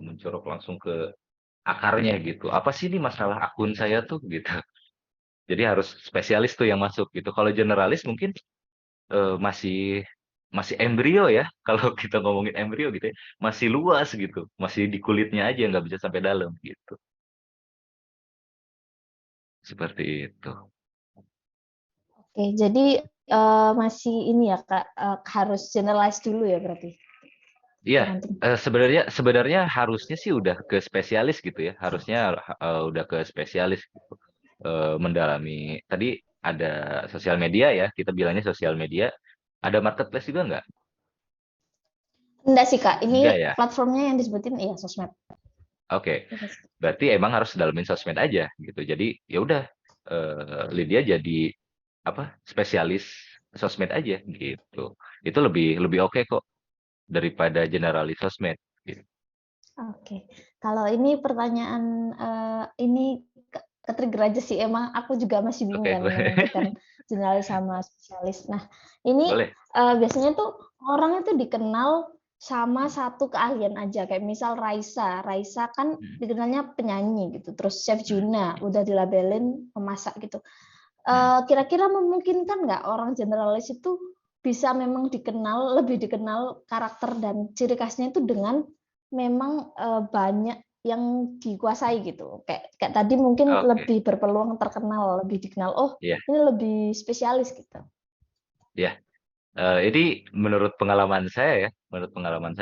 mencorok langsung ke akarnya gitu. Apa sih ini masalah akun saya tuh gitu. Jadi harus spesialis tuh yang masuk gitu. Kalau generalis mungkin masih masih embrio ya, kalau kita ngomongin embrio gitu ya, masih luas gitu, masih di kulitnya aja nggak bisa sampai dalam gitu. Seperti itu. Oke, jadi masih ini ya Kak, harus generalize dulu ya berarti. Iya, Nanti. sebenarnya harusnya sih udah ke spesialis gitu ya, harusnya udah ke spesialis gitu. Mendalami tadi ada sosial media ya, kita bilangnya sosial media. Ada marketplace juga nggak? Enggak sih Kak, Enggak ini ya? platformnya yang disebutin iya sosmed. Oke, berarti emang harus dalamin sosmed aja gitu. Jadi ya udah Lydia jadi apa? Spesialis sosmed aja gitu. Itu lebih lebih oke kok daripada generalis sosmed gitu. Oke, kalau ini pertanyaan ini ke-trigger aja sih, emang aku juga masih bingung Oke, kan menentukan generalis sama spesialis. Nah, ini boleh. biasanya tuh orang itu dikenal sama satu keahlian aja, kayak misal Raisa. Raisa kan Hmm. dikenalnya penyanyi gitu, terus Chef Juna udah dilabelin pemasak gitu. Kira-kira memungkinkan nggak orang generalis itu bisa memang dikenal, lebih dikenal karakter dan ciri khasnya itu dengan memang banyak yang dikuasai gitu. Kayak tadi mungkin Oke, lebih berpeluang terkenal, lebih dikenal. Oh, iya, ini lebih spesialis gitu. iya. Ini menurut pengalaman saya ya, menurut pengalaman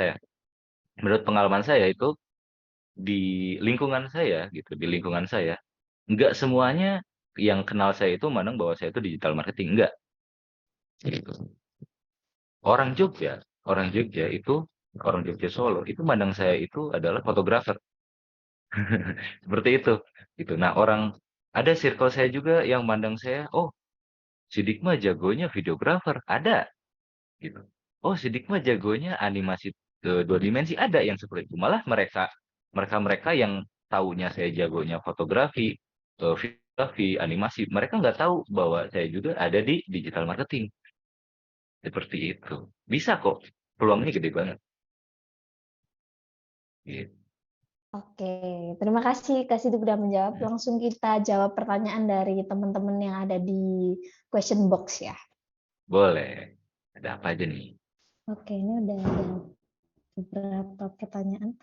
saya itu di lingkungan saya gitu, di lingkungan saya nggak semuanya yang kenal saya itu memandang bahwa saya itu digital marketing, enggak gitu. Orang Jogja itu orang Jogja Solo itu mandang saya itu adalah fotografer. Seperti itu gitu. Nah, ada circle saya juga yang mandang saya, "Oh, si Dikma jagonya videografer." Ada gitu. "Oh, si Dikma jagonya animasi 2 dimensi." Ada yang seperti itu. Malah mereka yang taunya saya jagonya fotografi, videografi, animasi, mereka nggak tahu bahwa saya juga ada di digital marketing. Seperti itu. Bisa kok, peluangnya gede banget. Gitu. Oke, terima kasih Kak Sidik udah menjawab. Langsung kita jawab pertanyaan dari teman-teman yang ada di question box ya. Boleh. Ada apa aja nih? Oke, ini udah ada beberapa pertanyaan.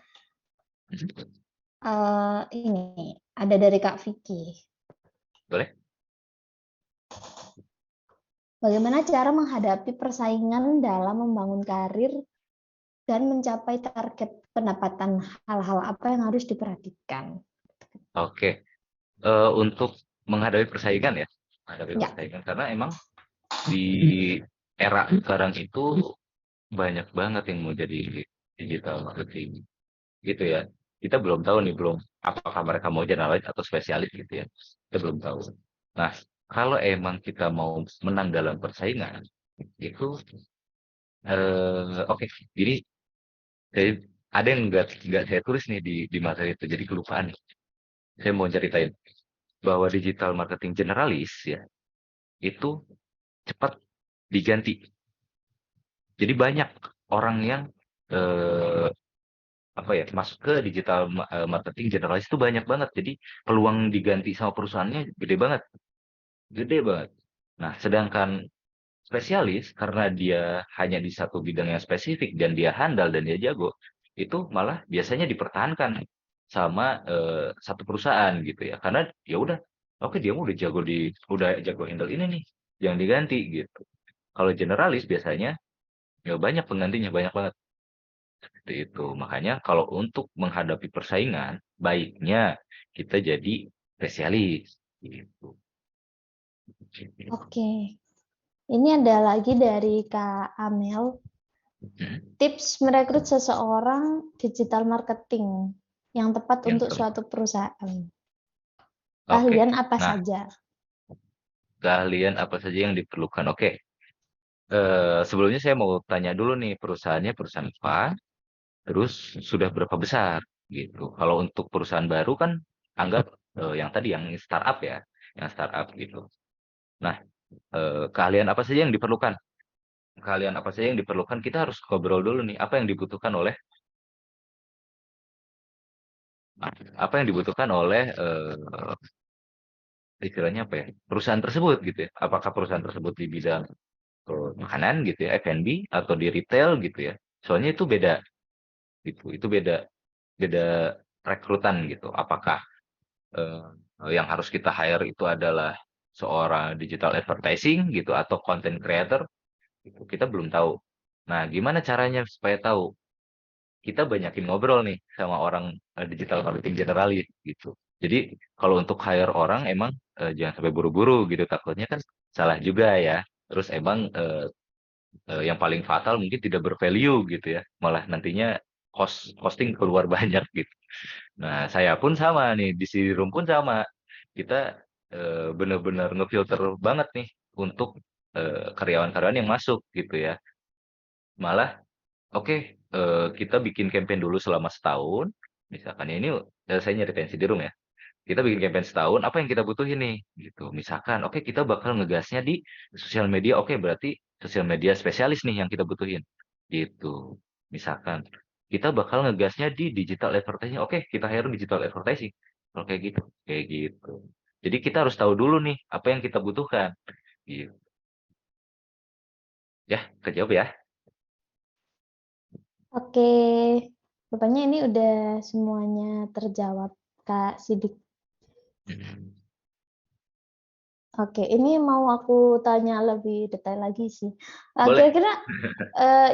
Ini ada dari Kak Vicky. Boleh? Bagaimana cara menghadapi persaingan dalam membangun karir dan mencapai target pendapatan? Hal-hal apa yang harus diperhatikan? Oke. Untuk menghadapi persaingan ya. Menghadapi Ya, persaingan. Karena emang di era sekarang itu banyak banget yang mau jadi digital marketing. Gitu ya. Kita belum tahu nih, apakah mereka mau generalis atau spesialis gitu ya. Kita belum tahu. Nah, kalau emang kita mau menang dalam persaingan itu oke. Jadi saya ada yang nggak saya tulis nih di materi itu jadi kelupaan nih. Saya mau ceritain bahwa digital marketing generalis ya itu cepat diganti. Jadi banyak orang yang eh, apa ya masuk ke digital marketing generalis itu banyak banget. Jadi peluang diganti sama perusahaannya gede banget, gede banget. Nah, sedangkan spesialis karena dia hanya di satu bidang yang spesifik dan dia handal dan dia jago, itu malah biasanya dipertahankan sama satu perusahaan gitu ya. Karena ya udah, oke dia udah jago udah jago handle ini nih, yang diganti gitu. Kalau generalis biasanya ya banyak penggantinya, banyak banget. Seperti itu. Makanya kalau untuk menghadapi persaingan, baiknya kita jadi spesialis gitu. Oke. Ini ada lagi dari Kak Amel. Tips merekrut seseorang digital marketing yang tepat Yang untuk ter- suatu perusahaan. Oke. Keahlian apa Nah, saja? keahlian apa saja yang diperlukan? Oke. Sebelumnya saya mau tanya dulu nih perusahaannya perusahaan apa, terus sudah berapa besar gitu. Kalau untuk perusahaan baru kan anggap yang tadi yang startup ya, yang startup gitu. Nah, keahlian apa saja yang diperlukan? Keahlian apa saja yang diperlukan? Kita harus ngobrol dulu nih, apa yang dibutuhkan oleh istilahnya apa ya? Perusahaan tersebut gitu ya. Apakah perusahaan tersebut di bidang makanan gitu ya, F&B atau di retail gitu ya. Soalnya itu beda gitu. Itu beda beda rekrutan gitu. Apakah eh, yang harus kita hire itu adalah seorang digital advertising gitu atau content creator itu kita belum tahu. Nah, gimana caranya supaya tahu? Kita banyakin ngobrol nih sama orang digital marketing generalis gitu. Jadi kalau untuk hire orang emang jangan sampai buru-buru gitu takutnya kan salah juga ya. Terus emang yang paling fatal mungkin tidak bervalue gitu ya. Malah nantinya costing keluar banyak gitu. Nah, saya pun sama nih di Sirum pun sama. Kita benar-benar ngefilter banget nih untuk karyawan-karyawan yang masuk gitu ya. Malah oke, kita bikin campaign dulu selama setahun, misalkan ya ini saya nyeritain Sidirum ya. Kita bikin campaign setahun, apa yang kita butuhin nih? Gitu. Misalkan, oke kita bakal ngegasnya di sosial media, oke berarti sosial media spesialis nih yang kita butuhin. Gitu. Misalkan, kita bakal ngegasnya di digital advertising, oke kita hire digital advertising. Kalau kayak gitu. Jadi kita harus tahu dulu nih apa yang kita butuhkan. Gitu. Ya, kejawab ya. Oke, rupanya ini udah semuanya terjawab, Kak Sidik. Oke, ini mau aku tanya lebih detail lagi sih. Boleh. Kira-kira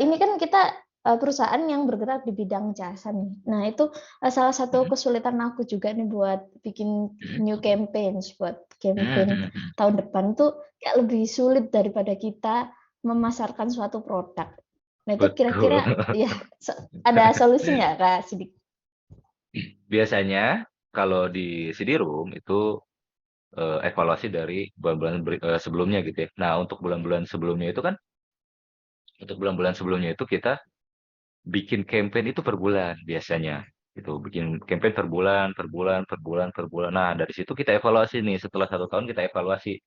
ini kan kita perusahaan yang bergerak di bidang jasa nih. Nah, itu salah satu kesulitan aku juga nih buat bikin new campaigns, buat campaign tahun depan tuh kayak lebih sulit daripada kita memasarkan suatu produk. Nah, itu kira-kira Betul. ya ada solusi nggak, Kak Sidik? Biasanya kalau di Sidirum itu evaluasi dari bulan-bulan sebelumnya gitu ya. Nah, untuk bulan-bulan sebelumnya itu kan, untuk bulan-bulan sebelumnya itu kita bikin campaign itu per bulan biasanya. Gitu, bikin campaign per bulan, per bulan, per bulan, per bulan. Nah, dari situ kita evaluasi nih, setelah 1 tahun kita evaluasi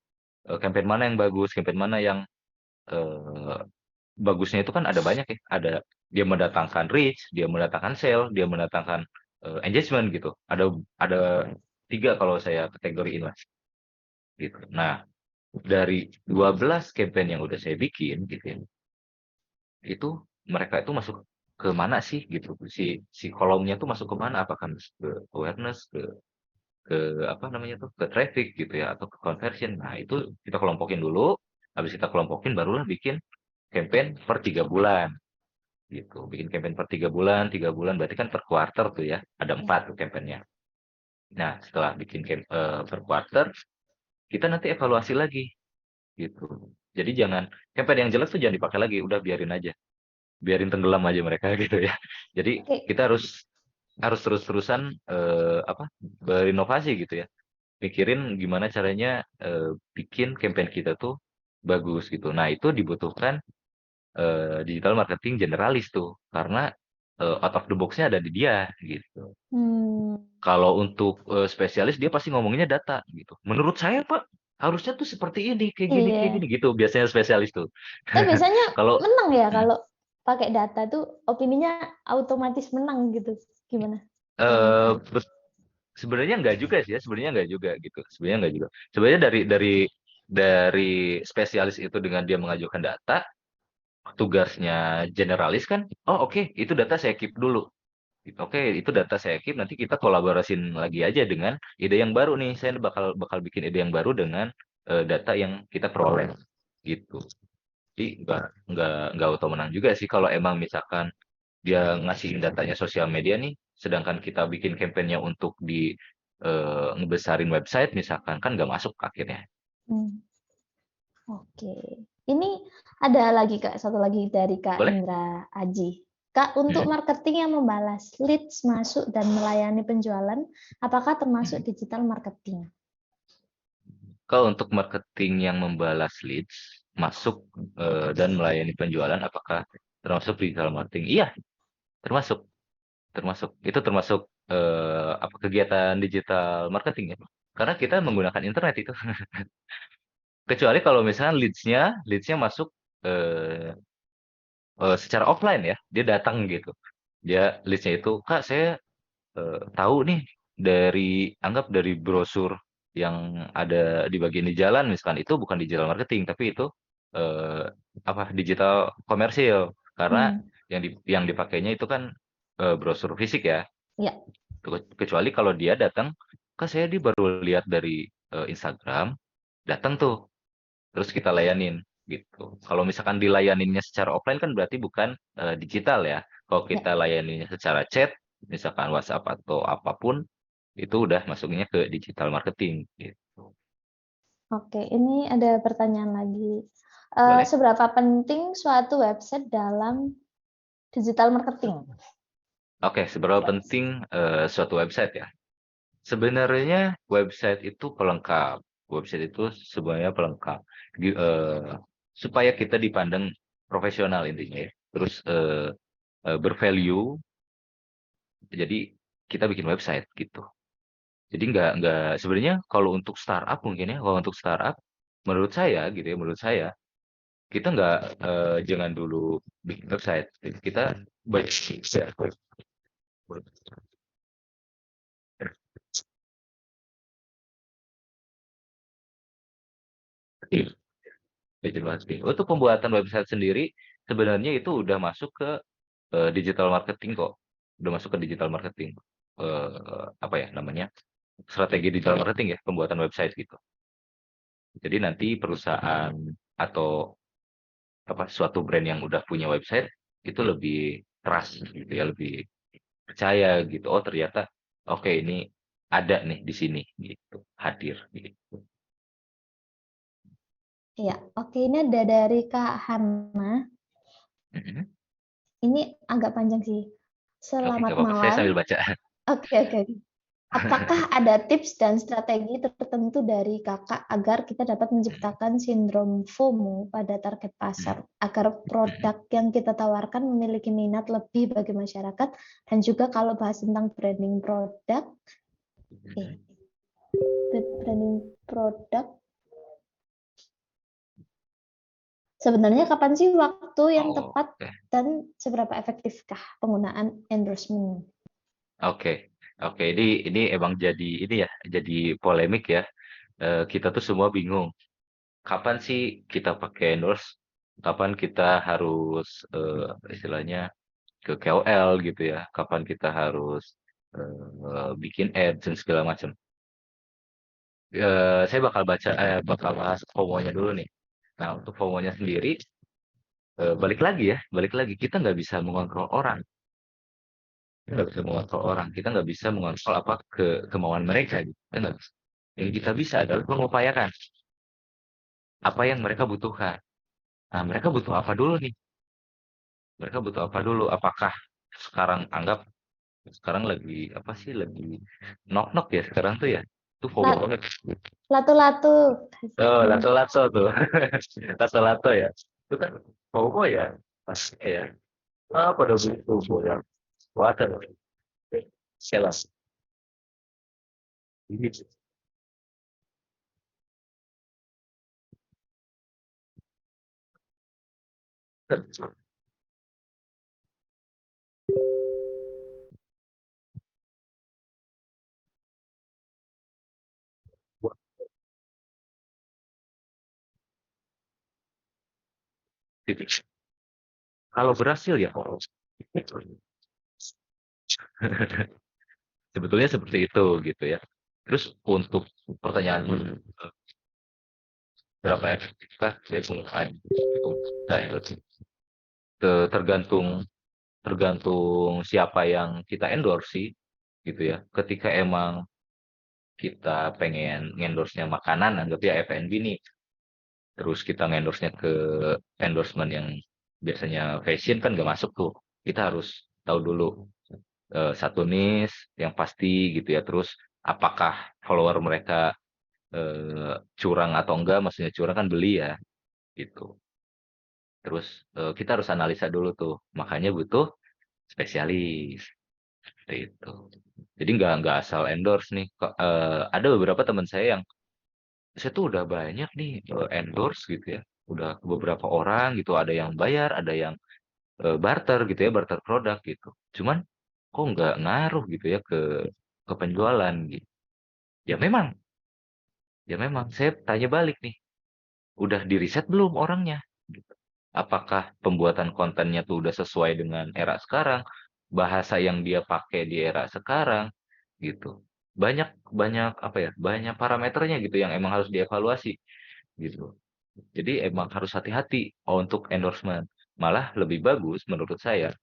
campaign mana yang bagus, campaign mana yang eh, bagusnya itu kan ada banyak ya. Ada dia mendatangkan reach, dia mendatangkan sale, dia mendatangkan engagement gitu. Ada 3 kalau saya kategoriin mas. Gitu. Nah, dari 12 campaign yang udah saya bikin gitu ya, itu mereka itu masuk ke mana sih gitu si kolomnya tuh masuk ke mana apakah masuk ke awareness ke apa namanya tuh ke traffic gitu ya atau ke conversion. Nah, itu kita kelompokin dulu, habis kita kelompokin barulah bikin campaign per 3 bulan gitu. Bikin campaign per 3 bulan berarti kan per quarter tuh ya ada 4 tuh campaignnya. Nah, setelah bikin per quarter kita nanti evaluasi lagi gitu. Jadi jangan campaign yang jelek tuh jangan dipakai lagi, udah biarin aja. Biarin tenggelam aja mereka gitu ya. Jadi Oke, kita harus harus terus-terusan berinovasi gitu ya. Mikirin gimana caranya bikin campaign kita tuh bagus gitu. Nah, itu dibutuhkan digital marketing generalis tuh karena out of the box-nya ada di dia gitu. Hmm. Kalau untuk spesialis dia pasti ngomonginnya data gitu. Menurut saya Pak, harusnya tuh seperti ini, kayak Iya. gini gitu biasanya spesialis tuh. Tapi biasanya Kalau menang ya kalau pakai data tuh opininya otomatis menang gitu. Gimana? eh sebenarnya enggak juga sih ya, sebenarnya enggak juga gitu. Sebenarnya enggak juga. Sebenarnya dari spesialis itu dengan dia mengajukan data, tugasnya generalis kan, oh oke, itu data saya keep dulu. Gitu. Oke, itu data saya keep, nanti kita kolaborasiin lagi aja dengan ide yang baru nih. Saya bakal bakal bikin ide yang baru dengan data yang kita peroleh gitu. Jadi nggak auto menang juga sih kalau emang misalkan dia ngasihin datanya sosial media nih, sedangkan kita bikin kampanyenya untuk di ngebesarin website misalkan kan nggak masuk akhirnya. Hmm. Oke. Ini ada lagi Kak, satu lagi dari Kak Boleh? Indra Aji. Kak, untuk marketing yang membalas leads masuk dan melayani penjualan, apakah termasuk digital marketing? Kalau untuk marketing yang membalas leads masuk dan melayani penjualan, apakah termasuk digital marketing? Iya, termasuk. Itu termasuk apa kegiatan digital marketing ya. Karena kita menggunakan internet itu. Kecuali kalau misalnya leads-nya masuk eh, secara offline ya, dia datang gitu. Dia leads-nya itu, Kak, saya tahu nih anggap dari brosur yang ada di bagian di jalan misalkan itu bukan digital marketing tapi itu eh, apa digital komersil karena Hmm. yang dipakainya itu kan brosur fisik ya. Ya. Kecuali kalau dia datang, Kak saya baru lihat dari Instagram, datang tuh, terus kita layanin gitu. Kalau misalkan dilayaninnya secara offline kan berarti bukan digital ya. Kalau Ya. kita layaninnya secara chat, misalkan WhatsApp atau apapun, itu udah masuknya ke digital marketing gitu. Oke, ini ada pertanyaan lagi. Boleh? Seberapa penting suatu website dalam digital marketing? Oke, seberapa penting suatu website ya? Sebenarnya website itu pelengkap. Website itu sebenarnya pelengkap. Supaya kita dipandang profesional intinya ya. Terus bervalue, jadi kita bikin website gitu. Jadi nggak sebenarnya kalau untuk startup mungkin ya, kalau untuk startup menurut saya gitu ya, menurut saya kita nggak jangan dulu bikin website. Kita baik ya, bikin marketing. Untuk pembuatan website sendiri sebenarnya itu udah masuk ke digital marketing kok. Udah masuk ke digital marketing. Apa ya namanya? Strategi digital marketing ya, pembuatan website gitu. Jadi nanti perusahaan atau apa suatu brand yang udah punya website itu lebih trust gitu ya, lebih percaya gitu. Oh, ternyata oke ini ada nih di sini gitu, hadir gitu. Ya, oke, ini ada dari Kak Hana. Mhm. Ini agak panjang sih. Oke, nggak Selamat apa-apa. Saya sambil malam. baca. Oke, oke. Apakah ada tips dan strategi tertentu dari Kakak agar kita dapat menciptakan sindrom FOMO pada target pasar, agar produk yang kita tawarkan memiliki minat lebih bagi masyarakat, dan juga kalau bahas tentang branding produk, sebenarnya kapan sih waktu yang Oh, tepat oke. dan seberapa efektifkah penggunaan endorsement? Oke. Oke, ini emang jadi ini ya, jadi polemik ya. Kita tuh semua bingung. Kapan sih kita pakai endorse? Kapan kita harus istilahnya ke KOL gitu ya? Kapan kita harus bikin ads dan segala macam? Saya bakal bahas FOMO-nya dulu nih. Nah, untuk FOMO-nya sendiri, balik lagi kita nggak bisa mengontrol orang. Kita nggak bisa mengontrol orang. Kita nggak bisa mengontrol apa kemauan mereka. Gitu. Kita nggak bisa. Yang kita bisa adalah mengupayakan apa yang mereka butuhkan. Nah, mereka butuh apa dulu nih? Mereka butuh apa dulu? Apakah sekarang anggap Sekarang lagi apa sih, lagi knock-knock ya sekarang tuh ya? Itu FOMO Lat- banget. Latu-latu. Oh, lato-lato tuh. Lato-lato ya. Itu kan FOMO ya. Pasti ya. Pada butuh yang water. Selas. Ini titik. Kalau berhasil ya, sebetulnya seperti itu gitu ya. Terus untuk pertanyaan berapa efektifkah saya penggunaan nah, itu tergantung tergantung siapa yang kita endorse sih gitu ya. Ketika emang kita pengen endorse-nya makanan, anggap ya F&B nih, terus kita endorse-nya ke endorsement yang biasanya fashion kan gak masuk tuh. Kita harus tahu dulu satu niche yang pasti gitu ya. Terus apakah follower mereka curang atau enggak? Maksudnya curang kan beli ya gitu. Terus kita harus analisa dulu tuh. Makanya butuh spesialis seperti itu. Jadi nggak asal endorse nih. Ada beberapa teman saya tuh udah banyak nih endorse gitu ya. Udah beberapa orang gitu. Ada yang bayar, ada yang barter gitu ya, barter produk gitu. Cuman kok nggak ngaruh gitu ya ke penjualan gitu. Ya memang, ya memang. Saya tanya balik nih, udah di riset belum orangnya? Gitu. Apakah pembuatan kontennya tuh udah sesuai dengan era sekarang, bahasa yang dia pakai di era sekarang, gitu. Banyak banyak apa ya? Banyak parameternya gitu yang emang harus dievaluasi gitu. Jadi emang harus hati-hati untuk endorsement. Malah lebih bagus menurut saya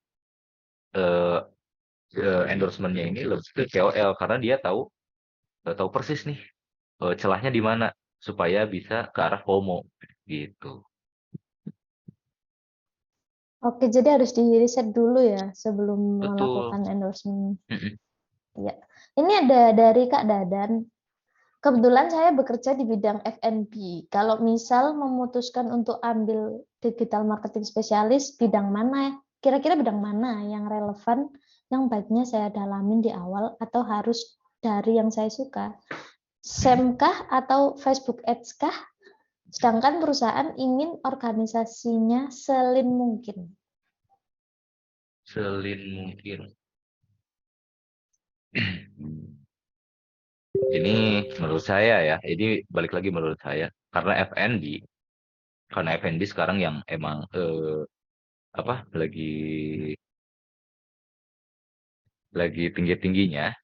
eh, endorsementnya ini lebih ke KOL karena dia tahu persis nih celahnya di mana supaya bisa ke arah FOMO gitu. Oke, jadi harus di riset dulu ya sebelum Betul. melakukan endorsement. Mm-mm. Ya. Ini ada dari Kak Dadan. Kebetulan saya bekerja di bidang F&B. Kalau misal memutuskan untuk ambil digital marketing spesialis, bidang mana? Kira-kira bidang mana yang relevan, yang baiknya saya dalamin di awal, atau harus dari yang saya suka? SEM kah atau Facebook Ads kah? Sedangkan perusahaan ingin organisasinya selin mungkin. Selin mungkin. Ini menurut saya ya, ini balik lagi menurut saya karena F&B, karena F&B sekarang yang emang apa lagi tinggi-tingginya,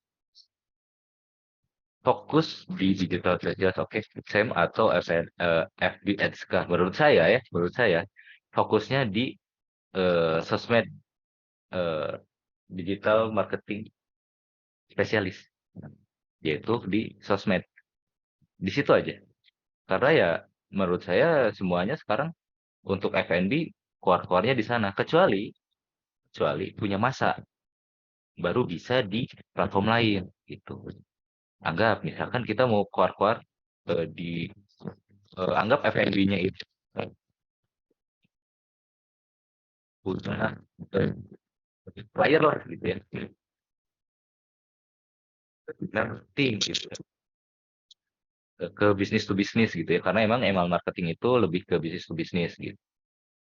fokus di digital saja, oke, SEM atau FB Ads kah? Menurut saya ya, menurut saya fokusnya di sosmed eh, digital marketing spesialis, yaitu di sosmed. Di situ aja. Karena ya menurut saya semuanya sekarang untuk F&B keluar-keluarnya di sana. Kecuali punya masa baru bisa di platform lain gitu. Anggap misalkan kita mau keluar-keluar di anggap F&B-nya itu punya player lah gitu ya. Marketing gitu. Ke bisnis to bisnis gitu ya. Karena emang marketing itu lebih ke bisnis to bisnis gitu.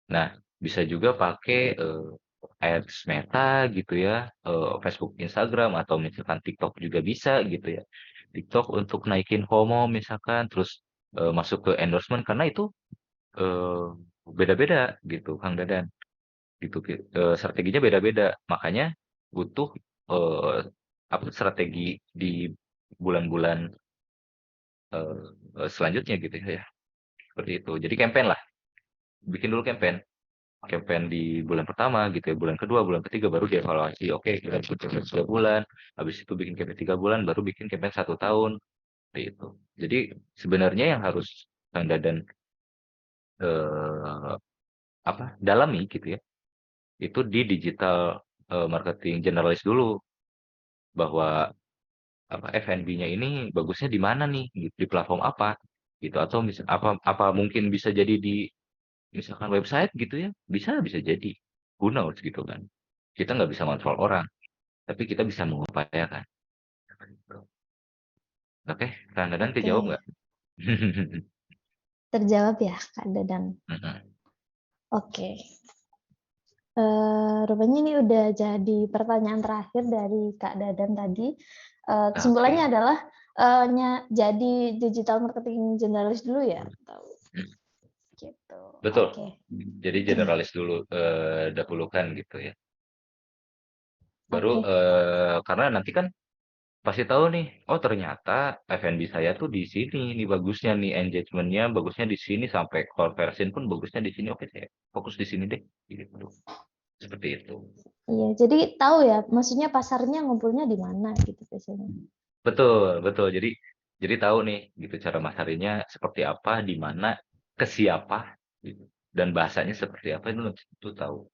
Nah, bisa juga pakai ads Meta gitu ya, Facebook, Instagram, atau misalkan TikTok juga bisa gitu ya. TikTok untuk naikin FOMO misalkan, terus masuk ke endorsement karena itu eh, beda-beda gitu, Kang Dadan. Gitu, strateginya beda-beda. Makanya butuh eh, apa strategi di bulan-bulan selanjutnya gitu ya. Seperti itu. Jadi campaign lah, bikin dulu campaign di bulan pertama gitu ya, bulan kedua, bulan ketiga baru dievaluasi. Oke, kita bikin campaign 3 bulan, habis itu bikin campaign 3 bulan, baru bikin campaign 1 tahun, seperti itu. Jadi sebenarnya yang harus Kang Dadan eh, apa dalami gitu ya, itu di digital marketing generalis dulu. bahwa apa F&B-nya ini bagusnya di mana nih, di platform apa gitu, atau apa mungkin bisa jadi di misalkan website gitu ya, bisa jadi, who knows gitu kan. Kita nggak bisa ngontrol orang, tapi kita bisa mengupayakan. Oke, Kang Dadan Oke, kejawab nggak? terjawab ya Kak Dadan. Oke. Rupanya ini udah jadi pertanyaan terakhir dari Kak Dadan tadi. Kesimpulannya Oke. adalah jadi digital marketing generalis dulu ya, atau gitu. Betul. Oke. Jadi generalis dulu dahulukan gitu ya. Baru Oke. karena nanti kan pasti tahu nih, oh ternyata F&B saya tuh di sini nih bagusnya nih, engagement-nya bagusnya di sini, sampai conversion pun bagusnya di sini. Oke, saya fokus di sini deh gitu. Seperti itu. Iya, jadi tahu ya, maksudnya pasarnya ngumpulnya di mana gitu biasanya. Betul. Jadi tahu nih gitu cara masarinnya seperti apa, di mana, ke siapa gitu. Dan bahasanya seperti apa itu tahu.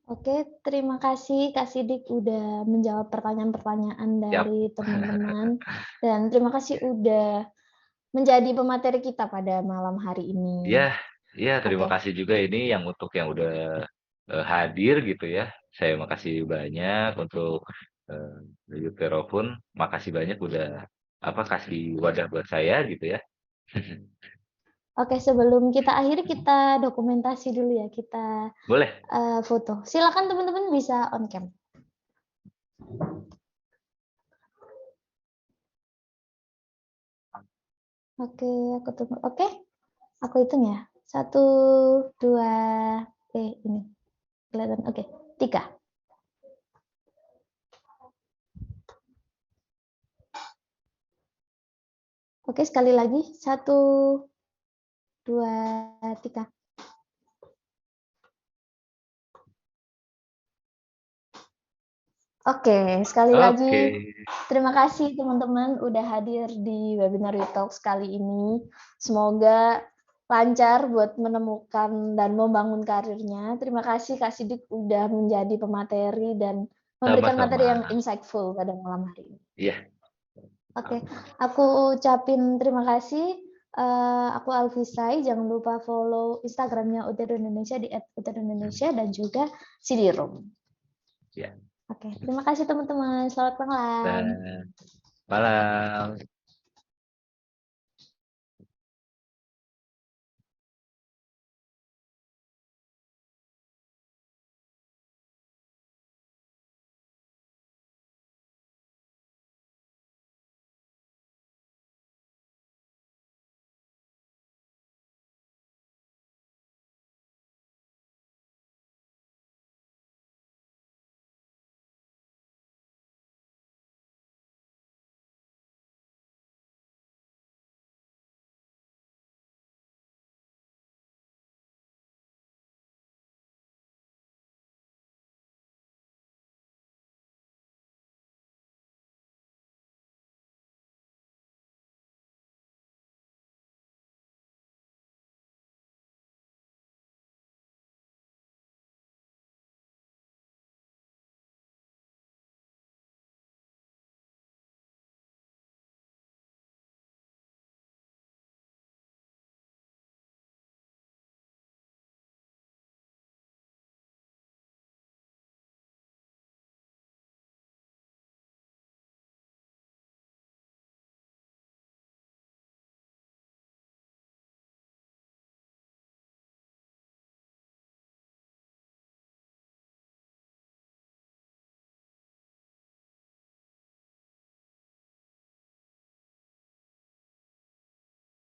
Oke, terima kasih Kak Sidik udah menjawab pertanyaan-pertanyaan Siap. dari teman-teman, dan terima kasih udah menjadi pemateri kita pada malam hari ini. Ya, terima Oke. kasih juga ini yang untuk yang udah hadir gitu ya. Saya makasih banyak untuk Yutero pun, makasih banyak udah kasih wadah buat saya gitu ya. Oke, sebelum kita akhiri kita dokumentasi dulu ya, kita Boleh. foto. Silakan teman-teman bisa on cam. Oke, aku tunggu. Oke, aku hitung ya. 1, 2, ini kelihatan. Oke, 3. Oke, sekali lagi. 1, 2, 3. Oke, sekali lagi terima kasih teman-teman udah hadir di webinar WeTalks kali ini. Semoga lancar buat menemukan dan membangun karirnya. Terima kasih Kak Sidik udah menjadi pemateri dan memberikan materi yang insightful pada malam hari ini. Iya. Oke, aku ucapin terima kasih. Aku Alfisai, jangan lupa follow Instagramnya Utero Indonesia di @uteroindonesia dan juga CD-room. Ya. Oke, terima kasih teman-teman. Selamat malam. Malam.